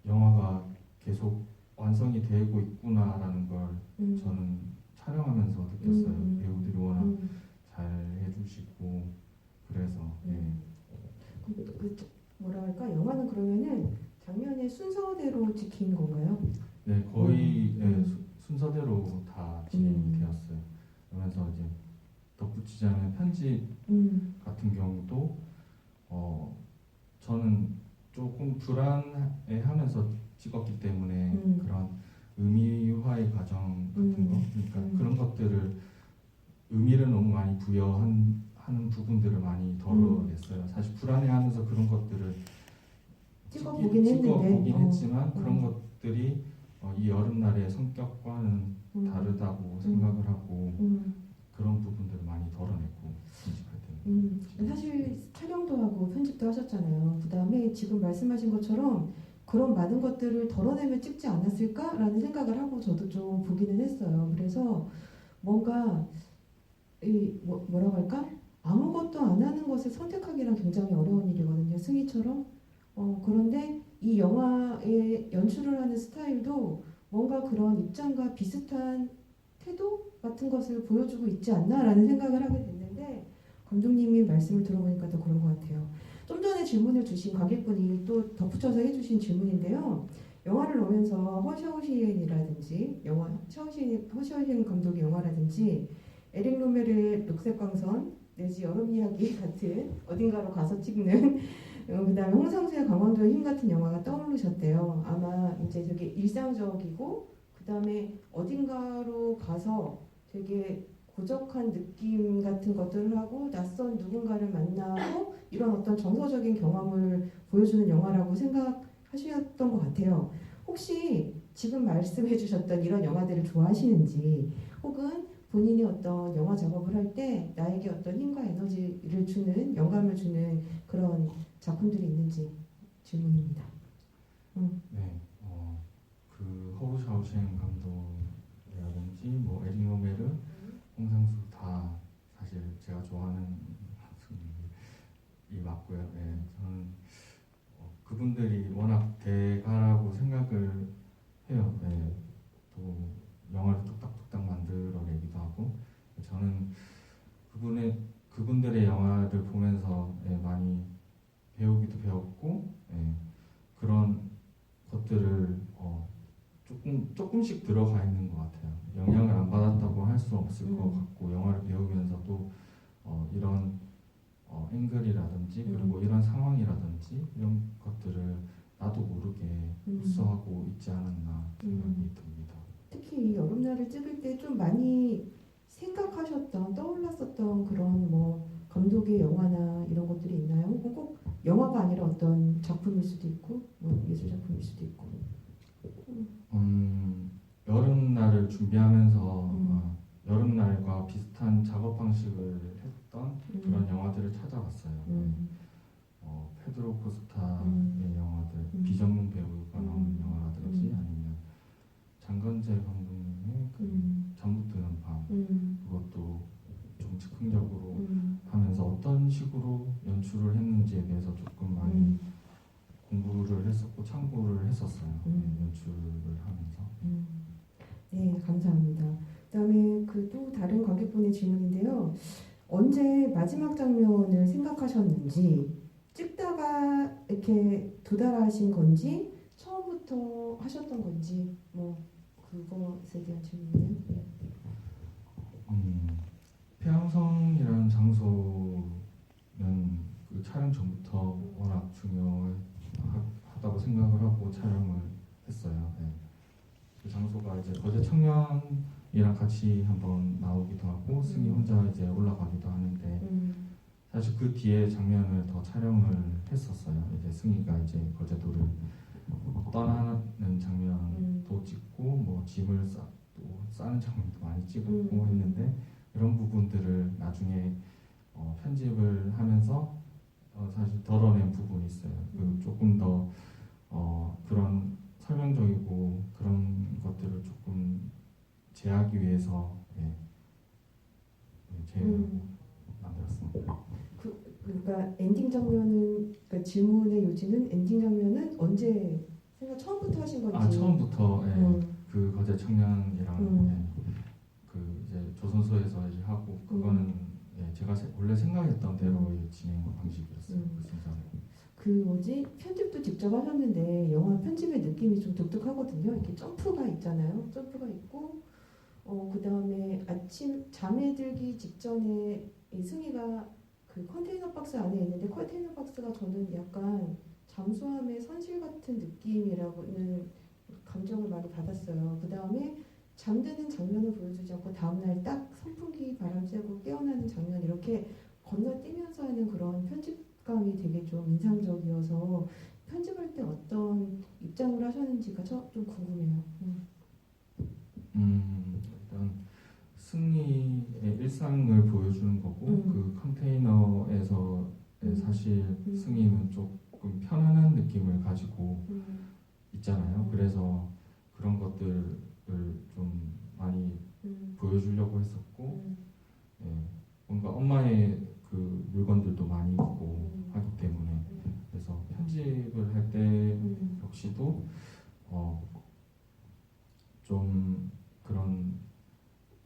Speaker 2: 영화가 계속 완성이 되고 있구나라는 걸 저는 촬영하면서 느꼈어요. 배우들이 워낙 잘 해주시고 그래서
Speaker 1: 뭐라 할까? 영화는 그러면은 장면의 순서대로 찍힌 건가요?
Speaker 2: 네, 거의 순서대로 다 진행이 되었어요. 그러면서 이제 덧붙이자면 편집 같은 경우도 저는 조금 불안해하면서 찍었기 때문에 그런 의미화의 과정 같은 거, 그러니까 그런 것들을 의미를 너무 많이 부여하는 부분들을 많이 덜어냈어요. 사실 불안해하면서 그런 것들을
Speaker 1: 찍어보긴
Speaker 2: 했지만 그런 것들이 이 여름날의 성격과는 다르다고 생각을 하고 그런 부분들을 많이 덜어냈고 편집할 때는.
Speaker 1: 사실 촬영도 하고 편집도 하셨잖아요. 그 다음에 지금 말씀하신 것처럼 그런 많은 것들을 덜어내면 찍지 않았을까라는 생각을 하고 저도 좀 보기는 했어요. 그래서 뭔가 뭐라고 할까? 아무것도 안 하는 것을 선택하기란 굉장히 어려운 일이거든요. 승희처럼. 그런데 이 영화의 연출을 하는 스타일도 뭔가 그런 입장과 비슷한 태도 같은 것을 보여주고 있지 않나라는 생각을 하게 됐는데 감독님이 말씀을 들어보니까 더 그런 것 같아요. 좀 전에 질문을 주신 관객분이 또 덧붙여서 해주신 질문인데요. 영화를 보면서 허샤오시엔이라든지 허샤오시엔 감독의 영화라든지 에릭 로메르의 녹색광선 내지 여름 이야기 같은 어딘가로 가서 찍는 그다음에 홍상수의 강원도의 힘 같은 영화가 떠오르셨대요. 아마 이제 되게 일상적이고 그다음에 어딘가로 가서 되게 고적한 느낌 같은 것들을 하고 낯선 누군가를 만나고 이런 어떤 정서적인 경험을 보여주는 영화라고 생각하셨던 것 같아요. 혹시 지금 말씀해 주셨던 이런 영화들을 좋아하시는지 혹은 본인이 어떤 영화 작업을 할 때 나에게 어떤 힘과 에너지를 주는 영감을 주는 그런 작품들이 있는지 질문입니다.
Speaker 2: 네, 그 허우샤오셴 감독이라든지 뭐 에릭 로메르, 홍상수 다 사실 제가 좋아하는 감독이 맞고요. 네, 저는 그분들이 워낙 대가라고 생각을 해요. 네, 또 영화를 뚝딱뚝딱 만들어내기도 하고 저는 그분들의 영화를 보면서 많이 배우기도 조금씩 들어가 있는 것 같아요. 영향을 안 받았다고 할 수 없을 것
Speaker 1: 음.
Speaker 2: 같고 영화를 배우면서도 이런 앵글이라든지
Speaker 1: 음.
Speaker 2: 그리고 이런 상황이라든지 이런 것들을 나도 모르게 흡수하고 있지 않았나 생각이 듭니다.
Speaker 1: 특히 이 여름날을 찍을 때 좀 많이 생각하셨던 떠올랐었던 그런 뭐 감독의 영화나 이런 것들이 있나요? 혹은 꼭 영화가 아니라 어떤 작품일 수도 있고 뭐 예술 작품일 수도 있고.
Speaker 2: 여름날을 준비하면서
Speaker 1: 음.
Speaker 2: 여름날과 비슷한 작업 방식을 했던 그런
Speaker 1: 음.
Speaker 2: 영화들을 찾아봤어요.
Speaker 1: 음.
Speaker 2: 페드로 코스타의
Speaker 1: 음.
Speaker 2: 영화들, 비전문 배우가 나오는 영화라든지
Speaker 1: 음.
Speaker 2: 아니면 장건재 감독님의 잠못 드는 밤, 그것도 좀 즉흥적으로 하면서 어떤 식으로 연출을 했는지에 대해서 조금 많이 공부를 했었고 참고를 했었어요. 연출을 하면서.
Speaker 1: 네, 감사합니다. 그다음에 그 또 다른 관객분의 질문인데요. 언제 마지막 장면을 생각하셨는지, 찍다가 이렇게 도달하신 건지, 처음부터 하셨던 건지, 뭐 그것에 대한 질문이에요. 네.
Speaker 2: 폐암성이라는 장소는 그 촬영 전부터 워낙 중요하다고 생각을 하고 촬영을 했어요. 네. 그 장소가 이제 거제 청년이랑 같이 한번 나오기도 하고 승희 혼자 이제 올라가기도 하는데 사실 그 뒤에 장면을 더 촬영을 했었어요. 이제 승희가 이제 거제도를 떠나는 장면도 찍고 뭐 짐을 싸는 장면도 많이 찍었고 했는데 이런 부분들을 나중에 편집을 하면서 사실 덜어낸 부분이 있어요. 그 조금 더 그런 설명적이고 그런 것들을 조금 제하기 위해서 만들었습니다.
Speaker 1: 그러니까 엔딩 장면은 그러니까 질문의 요지는 엔딩 장면은 언제 생각 처음부터 하신 건지.
Speaker 2: 처음부터 그 거제 청년이랑 그 이제 조선소에서 이제 하고 그거는 제가 원래 생각했던 대로의 진행 방식이었어요. 그 순서는.
Speaker 1: 그 뭐지 편집도 직접 하셨는데 영화 편집의 느낌이 좀 독특하거든요. 이렇게 점프가 있잖아요. 점프가 있고 그 다음에 아침 잠에 들기 직전에 이 승희가 그 컨테이너 박스 안에 있는데 컨테이너 박스가 저는 약간 잠수함의 선실 같은 느낌이라고는 감정을 많이 받았어요. 그 다음에 잠드는 장면을 보여주지 않고 다음날 딱 선풍기 바람 쐬고 깨어나는 장면 이렇게 건너뛰면서 하는 그런 편집감이 되게 좀 인상적이어서 편집할 때 어떤 입장을 하셨는지가 좀 궁금해요.
Speaker 2: 일단 승리의 일상을 보여주는 거고 그 컨테이너에서 사실 승리는 조금 편안한 느낌을 가지고 있잖아요. 그래서 그런 것들을 좀 많이 보여주려고 했었고 뭔가 엄마의 그 물건들도 많이 있고 하기 때문에 그래서 편집을 할 때 역시도 좀 그런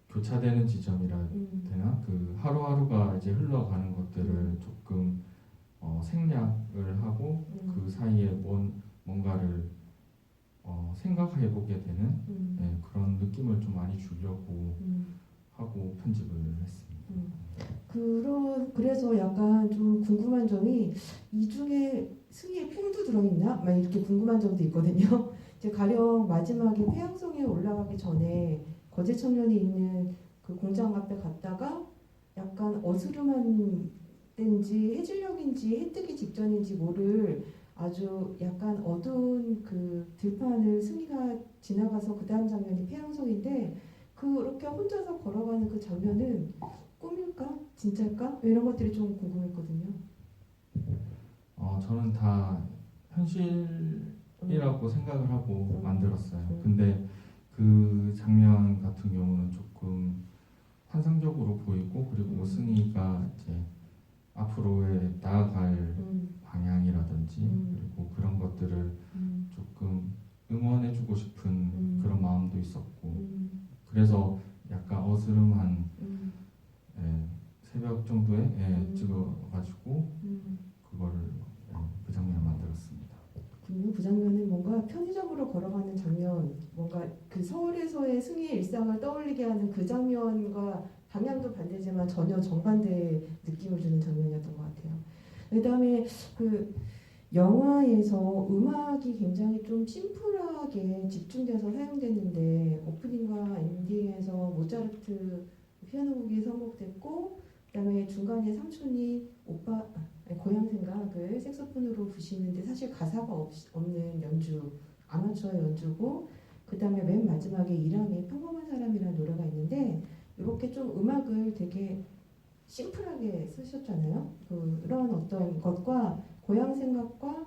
Speaker 2: 교차되는 지점이라 되나 그 하루하루가 이제 흘러가는 것들을 조금 생략을 하고 그 사이에 뭔가를 생각해보게 되는 그런 느낌을 좀 많이 주려고 하고 편집을 했습니다.
Speaker 1: 그래서 약간 좀 궁금한 점이 이 중에 승희의 꿈도 들어있나? 막 이렇게 궁금한 점도 있거든요. 이제 가령 마지막에 폐양성에 올라가기 전에 거제 청년이 있는 그 공장 앞에 갔다가 약간 어스름한 때인지 해질녘인지 해 뜨기 직전인지 모를 아주 약간 어두운 그 들판을 승희가 지나가서 그 다음 장면이 폐양성인데 그렇게 혼자서 걸어가는 그 장면은 꿈일까? 진짜일까? 이런 것들이 좀 궁금했거든요.
Speaker 2: 저는 다 현실이라고 생각을 하고 만들었어요. 근데 그 장면 같은 경우는 조금 환상적으로 보이고 그리고 승희가 이제 앞으로의 나아갈 방향이라든지 그리고 그런 것들을 조금 응원해주고 싶은 그런 마음도 있었고 그래서 약간 어스름한 새벽 정도에 찍어가지고 그거를 그 장면을 만들었습니다.
Speaker 1: 그 장면은 뭔가 편의점으로 걸어가는 장면, 뭔가 그 서울에서의 승희의 일상을 떠올리게 하는 그 장면과 방향도 반대지만 전혀 정반대의 느낌을 주는 장면이었던 것 같아요. 그다음에 그 영화에서 음악이 굉장히 좀 심플하게 집중돼서 사용됐는데 오프닝과 엔딩에서 모차르트 피아노 곡이 선곡됐고 그다음에 중간에 삼촌이 고향 생각을 색소폰으로 부시는데 사실 가사가 없는 연주, 아마추어 연주고 그다음에 맨 마지막에 이랑의 평범한 사람이라는 노래가 있는데 이렇게 좀 음악을 되게 심플하게 쓰셨잖아요. 그런 어떤 것과 고향 생각과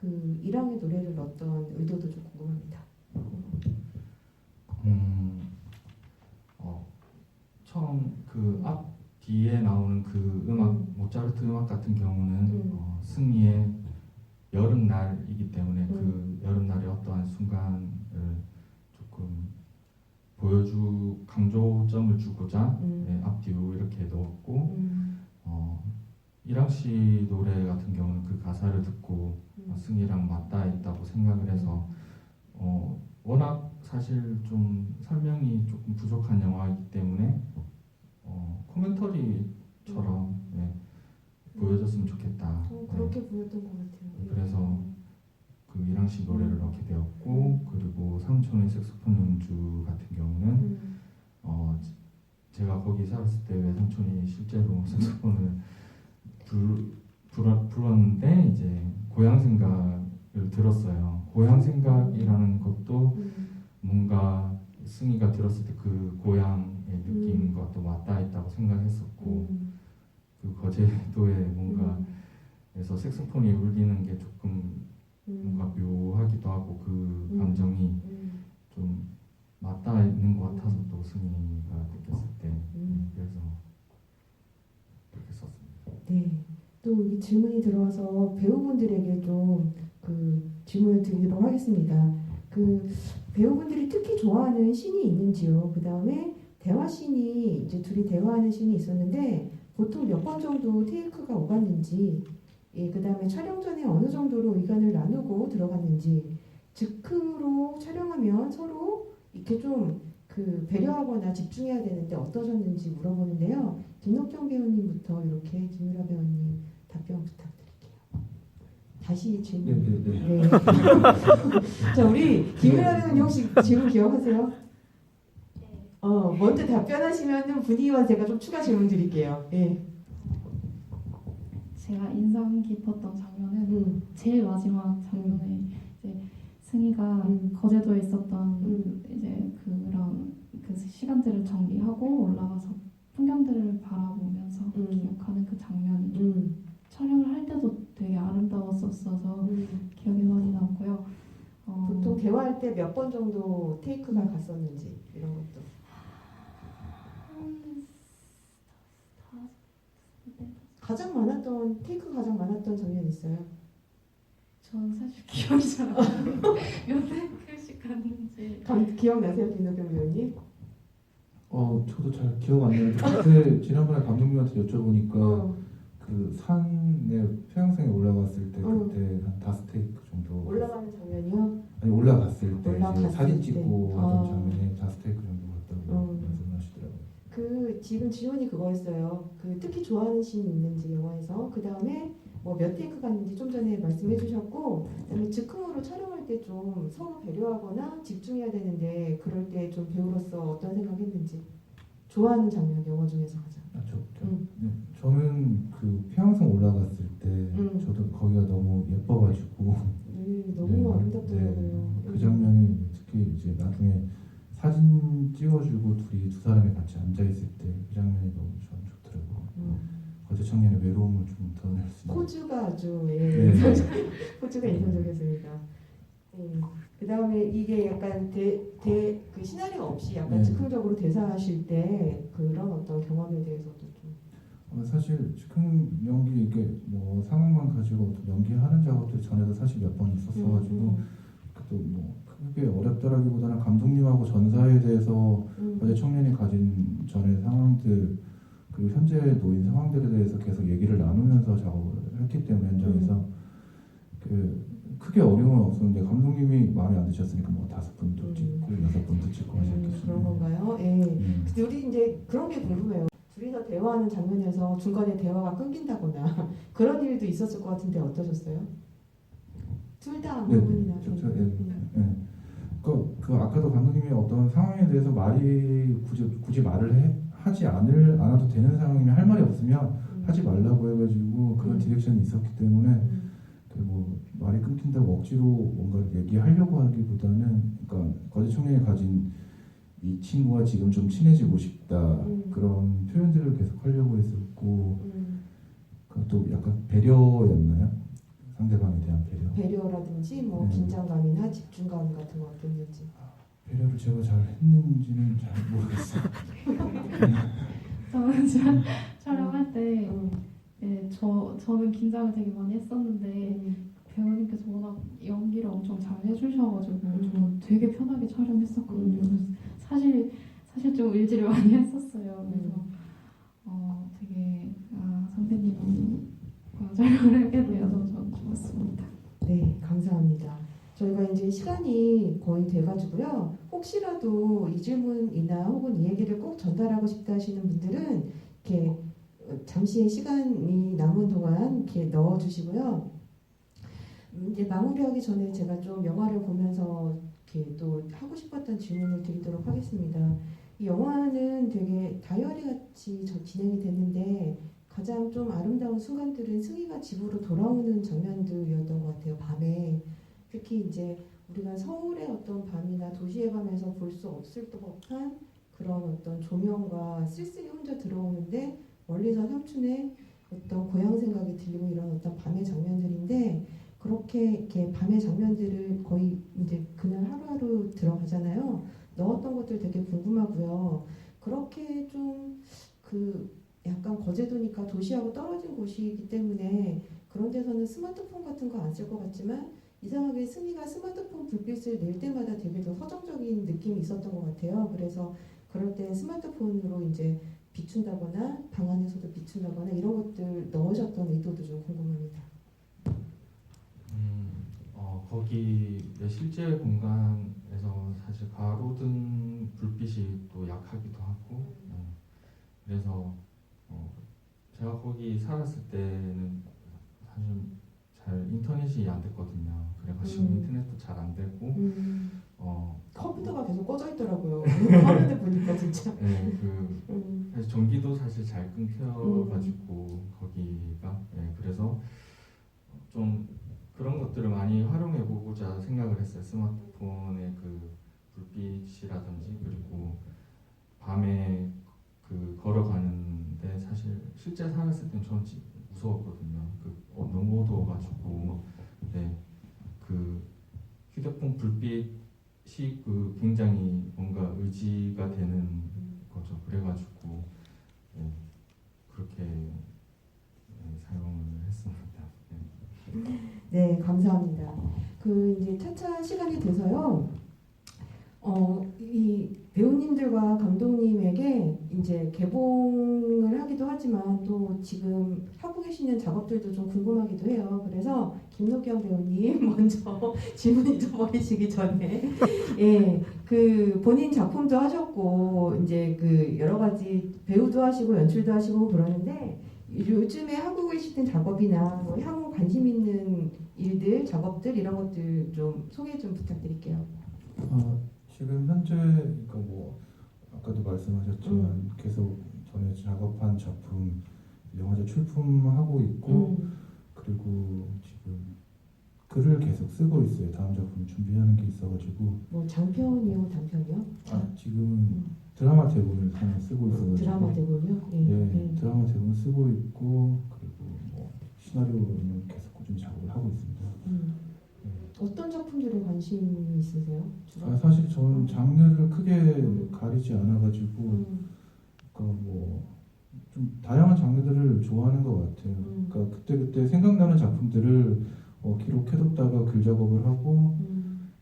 Speaker 1: 그 이랑의 노래를 넣었던 의도도 좀 궁금합니다.
Speaker 2: 처음 그 앞 뒤에 나오는 그 음악 모차르트 음악 같은 경우는 승리의 여름날이기 때문에 그 여름날의 어떠한 순간을 조금 강조점을 주고자 앞뒤로 이렇게 넣었고 이랑 씨 노래 같은 경우는 그 가사를 듣고 승희랑 맞닿아 있다고 생각을 해서 워낙 사실 좀 설명이 조금 부족한 영화이기 때문에 코멘터리처럼 보여줬으면 좋겠다.
Speaker 1: 그렇게 보였던 것 같아요.
Speaker 2: 그래서 그 이랑 씨 노래를 넣게 되었고 그리고 삼촌의 색소폰 연주 같은 경우는 제가 거기 살았을 때 외삼촌이 실제로 색소폰을 불었는데 이제 고향 생각을 들었어요. 고향 생각이라는 것도 뭔가 승희가 들었을 때 그 고향의 느낌과 또 맞닿아 있다고 생각했었고 그 거제도에 뭔가에서 색소폰이 울리는 게 조금 뭔가 묘하기도 하고 그 감정이 좀 맞닿아 있는 것 같아서 또 승희가 느꼈을 때 그래서 그렇게 썼습니다.
Speaker 1: 네. 또 이 질문이 들어와서 배우분들에게 좀 그 질문을 드리도록 하겠습니다. 그 배우분들이 특히 좋아하는 씬이 있는지요? 그 다음에 대화 씬이 이제 둘이 대화하는 씬이 있었는데 보통 몇 번 정도 테이크가 오갔는지, 그 다음에 촬영 전에 어느 정도로 의견을 나누고 들어갔는지, 즉흥으로 촬영하면 서로 이렇게 좀 그 배려하거나 집중해야 되는데 어떠셨는지 물어보는데요. 김덕경 배우님부터 이렇게 김유라 배우님 답변 부탁드릴게요. 다시 질문. 네. 자, 우리 김유라 배우님 혹시 질문 기억하세요? 먼저 답변하시면 분위기와 제가 좀 추가 질문 드릴게요. 예.
Speaker 3: 제가 인상 깊었던 장면은 제일 마지막 장면에 이제 승희가 거제도에 있었던 이제 그런 그 시간들을 정리하고 올라가서 풍경들을 바라보면서 기억하는 그 장면이 촬영을 할 때도 되게 아름다웠었어서 기억에 많이 남고요.
Speaker 1: 보통 대화할 때 몇 번 정도 테이크가 갔었는지 이런 것도. 테이크 가장 많았던 장면 있어요?
Speaker 3: 전 사실 기억이 잘 안 나요. 몇 테이크씩 갔는지.
Speaker 1: 기억나세요, 김덕경 배우님?
Speaker 4: 저도 잘 기억 안 나는데 그때 지난번에 감독님한테 여쭤보니까 그 산에 평양성에 올라갔을 때 그때 한 5테이크 정도
Speaker 1: 올라가는 장면이요?
Speaker 4: 아니 올라갔을 때
Speaker 1: 올라갔을
Speaker 4: 이제 사진
Speaker 1: 때.
Speaker 4: 찍고 하던 장면에 5테이크 정도 갔다고 말씀하시더라고요.
Speaker 1: 그 지금 질문이 그거였어요. 그 특히 좋아하는 씬이 있는지 영화에서 그 다음에 뭐 몇 테이크 갔는지 좀 전에 말씀해주셨고 그다음에 즉흥으로 촬영할 때 좀 서로 배려하거나 집중해야 되는데 그럴 때 좀 배우로서 어떤 생각했는지 좋아하는 장면 영화 중에서 가장.
Speaker 4: 네, 저는 그 평양성 올라갔을 때 저도 거기가 너무 예뻐가지고
Speaker 1: 너무 아름답더라고요.
Speaker 4: 그 장면이 특히 이제 나중에 사진 찍어주고 둘이 두 사람이 같이 앉아 있을 때 그 장면이 너무 저는 좋더라고요. 거제 청년의 외로움을 좀 드러낼 수 있는
Speaker 1: 포즈가 아주 포즈가
Speaker 4: 네.
Speaker 1: 인상적이었습니다. 그 다음에 이게 약간 그 시나리오 없이 약간
Speaker 4: 네.
Speaker 1: 즉흥적으로 대사하실 때 그런 어떤 경험에 대해서도 좀.
Speaker 4: 사실 즉흥 연기 이게 뭐 상황만 가지고 어떤 연기하는 작업들 전에도 사실 몇 번 있었어가지고 또 뭐 크게 어렵더라기보다는 감독님하고 전사에 대해서 거제 청년이 가진 전의 상황들 그리고 현재 놓인 상황들에 대해서 계속 얘기를 나누면서 작업을 했기 때문에 현장에서 크게 어려움은 없었는데 감독님이 마음에 안 드셨으니까 뭐 5번도 찍고 6번도 찍고 하셨겠죠.
Speaker 1: 그런 건가요? 예. 근데 우리 이제 그런 게 궁금해요. 둘이서 대화하는 장면에서 중간에 대화가 끊긴다거나 그런 일도 있었을 것 같은데 어떠셨어요? 둘 다 한
Speaker 4: 네,
Speaker 1: 부분이나.
Speaker 4: 그 아까도 감독님이 어떤 상황에 대해서 말이 굳이 말을 하지 않아도 되는 상황이면 할 말이 없으면 하지 말라고 해가지고 그런 디렉션이 있었기 때문에 뭐 말이 끊긴다고 억지로 뭔가를 얘기하려고 하기보다는 그러니까 거제 청년이 가진 이 친구와 지금 좀 친해지고 싶다 그런 표현들을 계속 하려고 했었고 또 약간 배려였나요? 상대방에 대한 배려.
Speaker 1: 배려라든지 뭐 긴장감이나 집중감 같은 거 어땠는지.
Speaker 4: 배려를 제가 잘 했는지는 잘 모르겠어요.
Speaker 3: 저는 촬영할 때 저는 긴장을 되게 많이 했었는데 배우님께서 워낙 연기를 엄청 잘 해주셔가지고 저는 되게 편하게 촬영했었거든요. 그래서 사실 좀 의지를 많이 했었어요. 그래서 되게 선배님과 촬영을 하게 되어서 저는 좋았습니다.
Speaker 1: 네, 감사합니다. 저희가 이제 시간이 거의 돼가지고요. 혹시라도 이 질문이나 혹은 이 얘기를 꼭 전달하고 싶다 하시는 분들은 이렇게 잠시의 시간이 남은 동안 이렇게 넣어주시고요. 이제 마무리하기 전에 제가 좀 영화를 보면서 이렇게 또 하고 싶었던 질문을 드리도록 하겠습니다. 이 영화는 되게 다이어리 같이 진행이 됐는데 가장 좀 아름다운 순간들은 승희가 집으로 돌아오는 장면들이었던 것 같아요. 밤에 특히 이제 우리가 서울의 어떤 밤이나 도시의 밤에서 볼 수 없을 법한 그런 어떤 조명과 쓸쓸히 혼자 들어오는데 멀리서 삼촌의 어떤 고향 생각이 들리고 이런 어떤 밤의 장면들인데 그렇게 이렇게 밤의 장면들을 거의 이제 그날 하루하루 들어가잖아요. 넣었던 것들 되게 궁금하고요. 그렇게 좀 약간 거제도니까 도시하고 떨어진 곳이기 때문에 그런 데서는 스마트폰 같은 거 안 쓸 것 같지만 이상하게 승희가 스마트폰 불빛을 낼 때마다 되게 더 서정적인 느낌이 있었던 것 같아요. 그래서 그럴 때 스마트폰으로 이제 비춘다거나 방 안에서도 비춘다거나 이런 것들 넣으셨던 의도도 좀 궁금합니다.
Speaker 2: 거기 실제 공간에서 사실 가로등 불빛이 또 약하기도 하고 그래서 제가 거기 살았을 때는 사실 잘 인터넷이 안 됐거든요. 그래가지고 인터넷도 잘 안 되고
Speaker 1: 컴퓨터가 계속 꺼져 있더라고요. 화면에 보니까 진짜.
Speaker 2: 네, 사실 전기도 사실 잘 끊겨가지고 거기가 그래서 좀 그런 것들을 많이 활용해 보고자 생각을 했어요. 스마트폰의 그 불빛이라든지 그리고 밤에 걸어가는데 사실 실제 살았을 땐 저는 무서웠거든요. 너무 어두워가지고 휴대폰 불빛이 굉장히 뭔가 의지가 되는 거죠. 그래가지고 그렇게 사용을 했습니다.
Speaker 1: 네, 감사합니다. 이제 차차 시간이 돼서요. 이 배우님들과 감독님에게 이제 개봉을 하기도 하지만 또 지금 하고 계시는 작업들도 좀 궁금하기도 해요. 그래서 김노경 배우님 먼저 질문 잊어버리시기 전에 본인 작품도 하셨고 이제 여러 가지 배우도 하시고 연출도 하시고 그러는데 요즘에 하고 계시는 작업이나 뭐 향후 관심 있는 일들, 작업들 이런 것들 좀 소개 좀 부탁드릴게요.
Speaker 4: 지금 현재 그러니까 뭐 아까도 말씀하셨지만 계속 전에 작업한 작품 영화제 출품하고 있고 그리고 지금 글을 계속 쓰고 있어요. 다음 작품 준비하는 게 있어가지고.
Speaker 1: 뭐 장편이요, 단편이요?
Speaker 4: 지금은 드라마 대본을 하나 쓰고 있어가지고.
Speaker 1: 드라마 대본이요?
Speaker 4: 네, 드라마 대본 쓰고 있고 그리고 뭐 시나리오는 계속 꾸준히 작업을 하고 있습니다.
Speaker 1: 어떤 작품들에 관심이 있으세요? 주로?
Speaker 4: 사실 저는 장르를 크게 가리지 않아가지고 그러니까 뭐 좀 다양한 장르들을 좋아하는 것 같아요. 그러니까 그때 생각나는 작품들을 기록해뒀다가 글 작업을 하고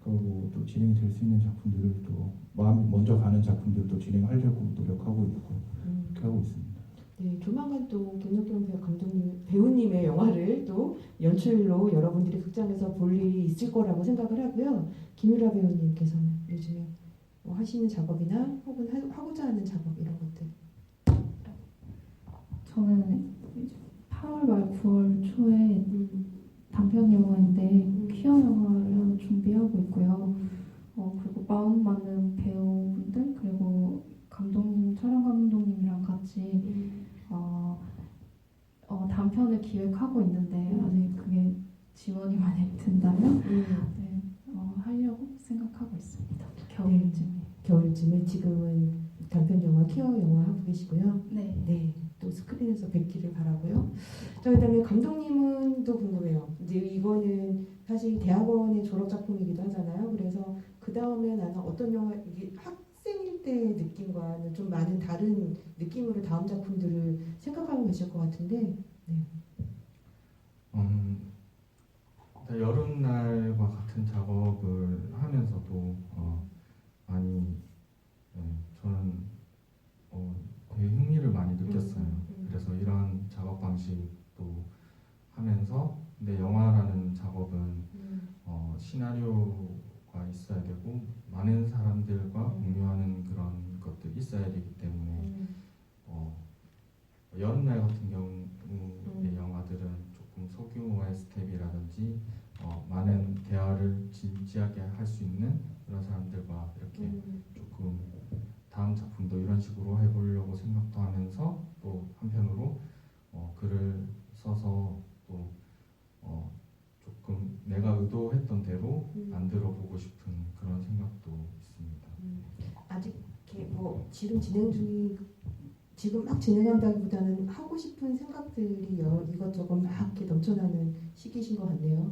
Speaker 4: 뭐 또 진행이 될 수 있는 작품들을 또 마음이 먼저 가는 작품들도 진행하려고 노력하고 있고 그렇게 하고 있습니다.
Speaker 1: 네, 조만간 또 김노경 배우님의 영화를 또 연출로 여러분들이 극장에서 볼 일이 있을 거라고 생각을 하고요. 김유라 배우님께서는 요즘에 뭐 하시는 작업이나 혹은 하고자 하는 작업 이런 것들.
Speaker 3: 저는 이제 8월 말 9월 초에 단편 영화인데 퀴어 영화를 준비하고 있고요. 그리고 마음 맞는 배우분들 그리고 감독님, 촬영 감독님이랑 같이 단편을 기획하고 있는데 아직 그게 지원이 많이 된다면 네, 하려고 생각하고 있습니다. 겨울쯤에.
Speaker 1: 겨울쯤에 지금은 단편 영화, 퀴어 영화 하고 계시고요.
Speaker 3: 네.
Speaker 1: 네, 또 스크린에서 뵙기를 바라고요. 자, 그다음에 감독님은 또 궁금해요. 이제 이거는 사실 대학원의 졸업 작품이기도 하잖아요. 그래서 그 다음에 나는 어떤 영화 이게 학생일 때의 느낌과는 좀 많은 다른 느낌으로 다음 작품들을 생각하고 계실 것 같은데. 네.
Speaker 2: 일단 여름날과 같은 작업을 하면서도 많이 저는 되게 흥미를 많이 느꼈어요. 그래서 이런 작업 방식도 하면서 근데 영화라는 작업은 시나리오가 있어야 되고 많은 사람들과 공유하는 그런 것들이 있어야 되기 때문에 여름날 같은 경우의 영화들은 조금 소규모의 스텝이라든지 많은 대화를 진지하게 할 수 있는 그런 사람들과 이렇게 조금 다음 작품도 이런 식으로 해보려고 생각도 하면서 또 한편으로 글을 써서 또 조금 내가 의도했던 대로 만들어보고 싶은 그런 생각도 있습니다.
Speaker 1: 아직 이렇게 뭐 지금 막 진행한다기보다는 하고 싶은 생각들이 이것저것 막 이렇게 넘쳐나는 시기신 것 같네요.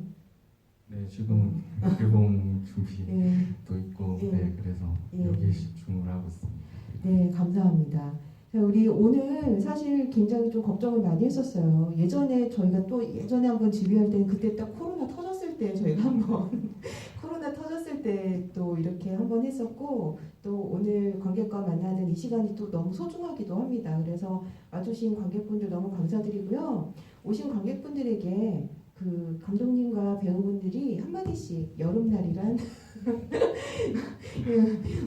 Speaker 2: 네, 지금 개봉 준비도
Speaker 1: 네.
Speaker 2: 있고
Speaker 1: 예.
Speaker 2: 네, 그래서
Speaker 1: 예.
Speaker 2: 여기에 집중을 하고 있습니다.
Speaker 1: 네, 감사합니다. 자, 우리 오늘 사실 굉장히 좀 걱정을 많이 했었어요. 예전에 저희가 또 예전에 한번 집유할 때는 그때 딱 코로나 터졌을 때 저희가 한번 코로나 터졌을 때 또 이렇게 한번 했었고 또 오늘 관객과 만나는 이 시간이 또 너무 소중하기도 합니다. 그래서 와주신 관객분들 너무 감사드리고요. 오신 관객분들에게 그 감독님과 배우분들이 한마디씩 여름날이란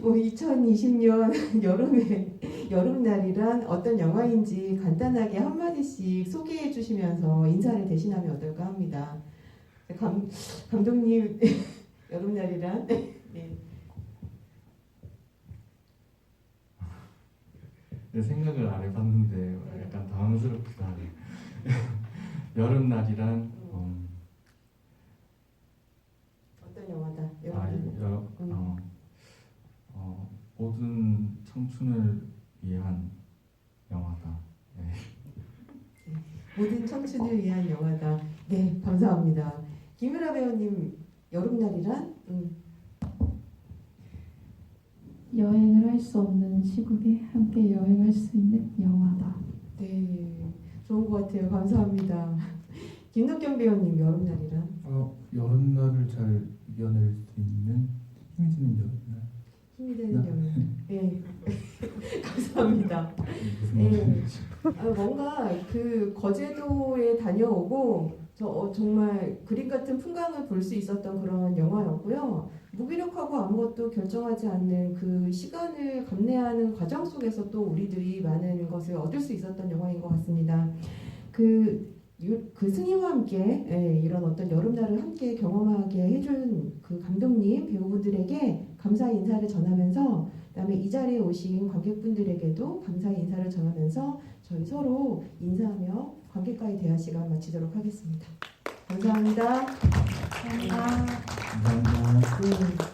Speaker 1: 2020년 여름날이란 어떤 영화인지 간단하게 한마디씩 소개해 주시면서 인사를 대신하면 어떨까 합니다. 감독님 여름날이란 네.
Speaker 2: 네, 생각을 안 해봤는데 약간 당황스럽기도 하네요. 여름날이란
Speaker 1: 어떤 영화다?
Speaker 2: 모든 청춘을 위한 영화다. 네.
Speaker 1: 모든 청춘을 위한 영화다. 네, 감사합니다. 김유라 배우님 여름날이란?
Speaker 3: 여행을 할 수 없는 시국에 함께 여행할 수 있는 영화다.
Speaker 1: 네, 좋은 것 같아요. 감사합니다. 김덕경 배우님 여름날이란?
Speaker 4: 여름날을 잘 이겨낼 수 있는 힘이 드는 여름날.
Speaker 1: 힘이 되는 여름. 네, 감사합니다.
Speaker 2: 무슨
Speaker 1: 네.
Speaker 2: 말인지.
Speaker 1: 뭔가 그 거제도에 다녀오고 정말 그림 같은 풍광을 볼 수 있었던 그런 영화였고요. 무기력하고 아무것도 결정하지 않는 그 시간을 감내하는 과정 속에서 또 우리들이 많은 것을 얻을 수 있었던 영화인 것 같습니다. 그 스님과 함께 이런 어떤 여름날을 함께 경험하게 해준 그 감독님, 배우분들에게 감사 인사를 전하면서 그다음에 이 자리에 오신 관객분들에게도 감사 인사를 전하면서 저희 서로 인사하며 관객과의 대화 시간 마치도록 하겠습니다. 감사합니다.
Speaker 3: 감사합니다.
Speaker 4: 감사합니다.
Speaker 1: 네.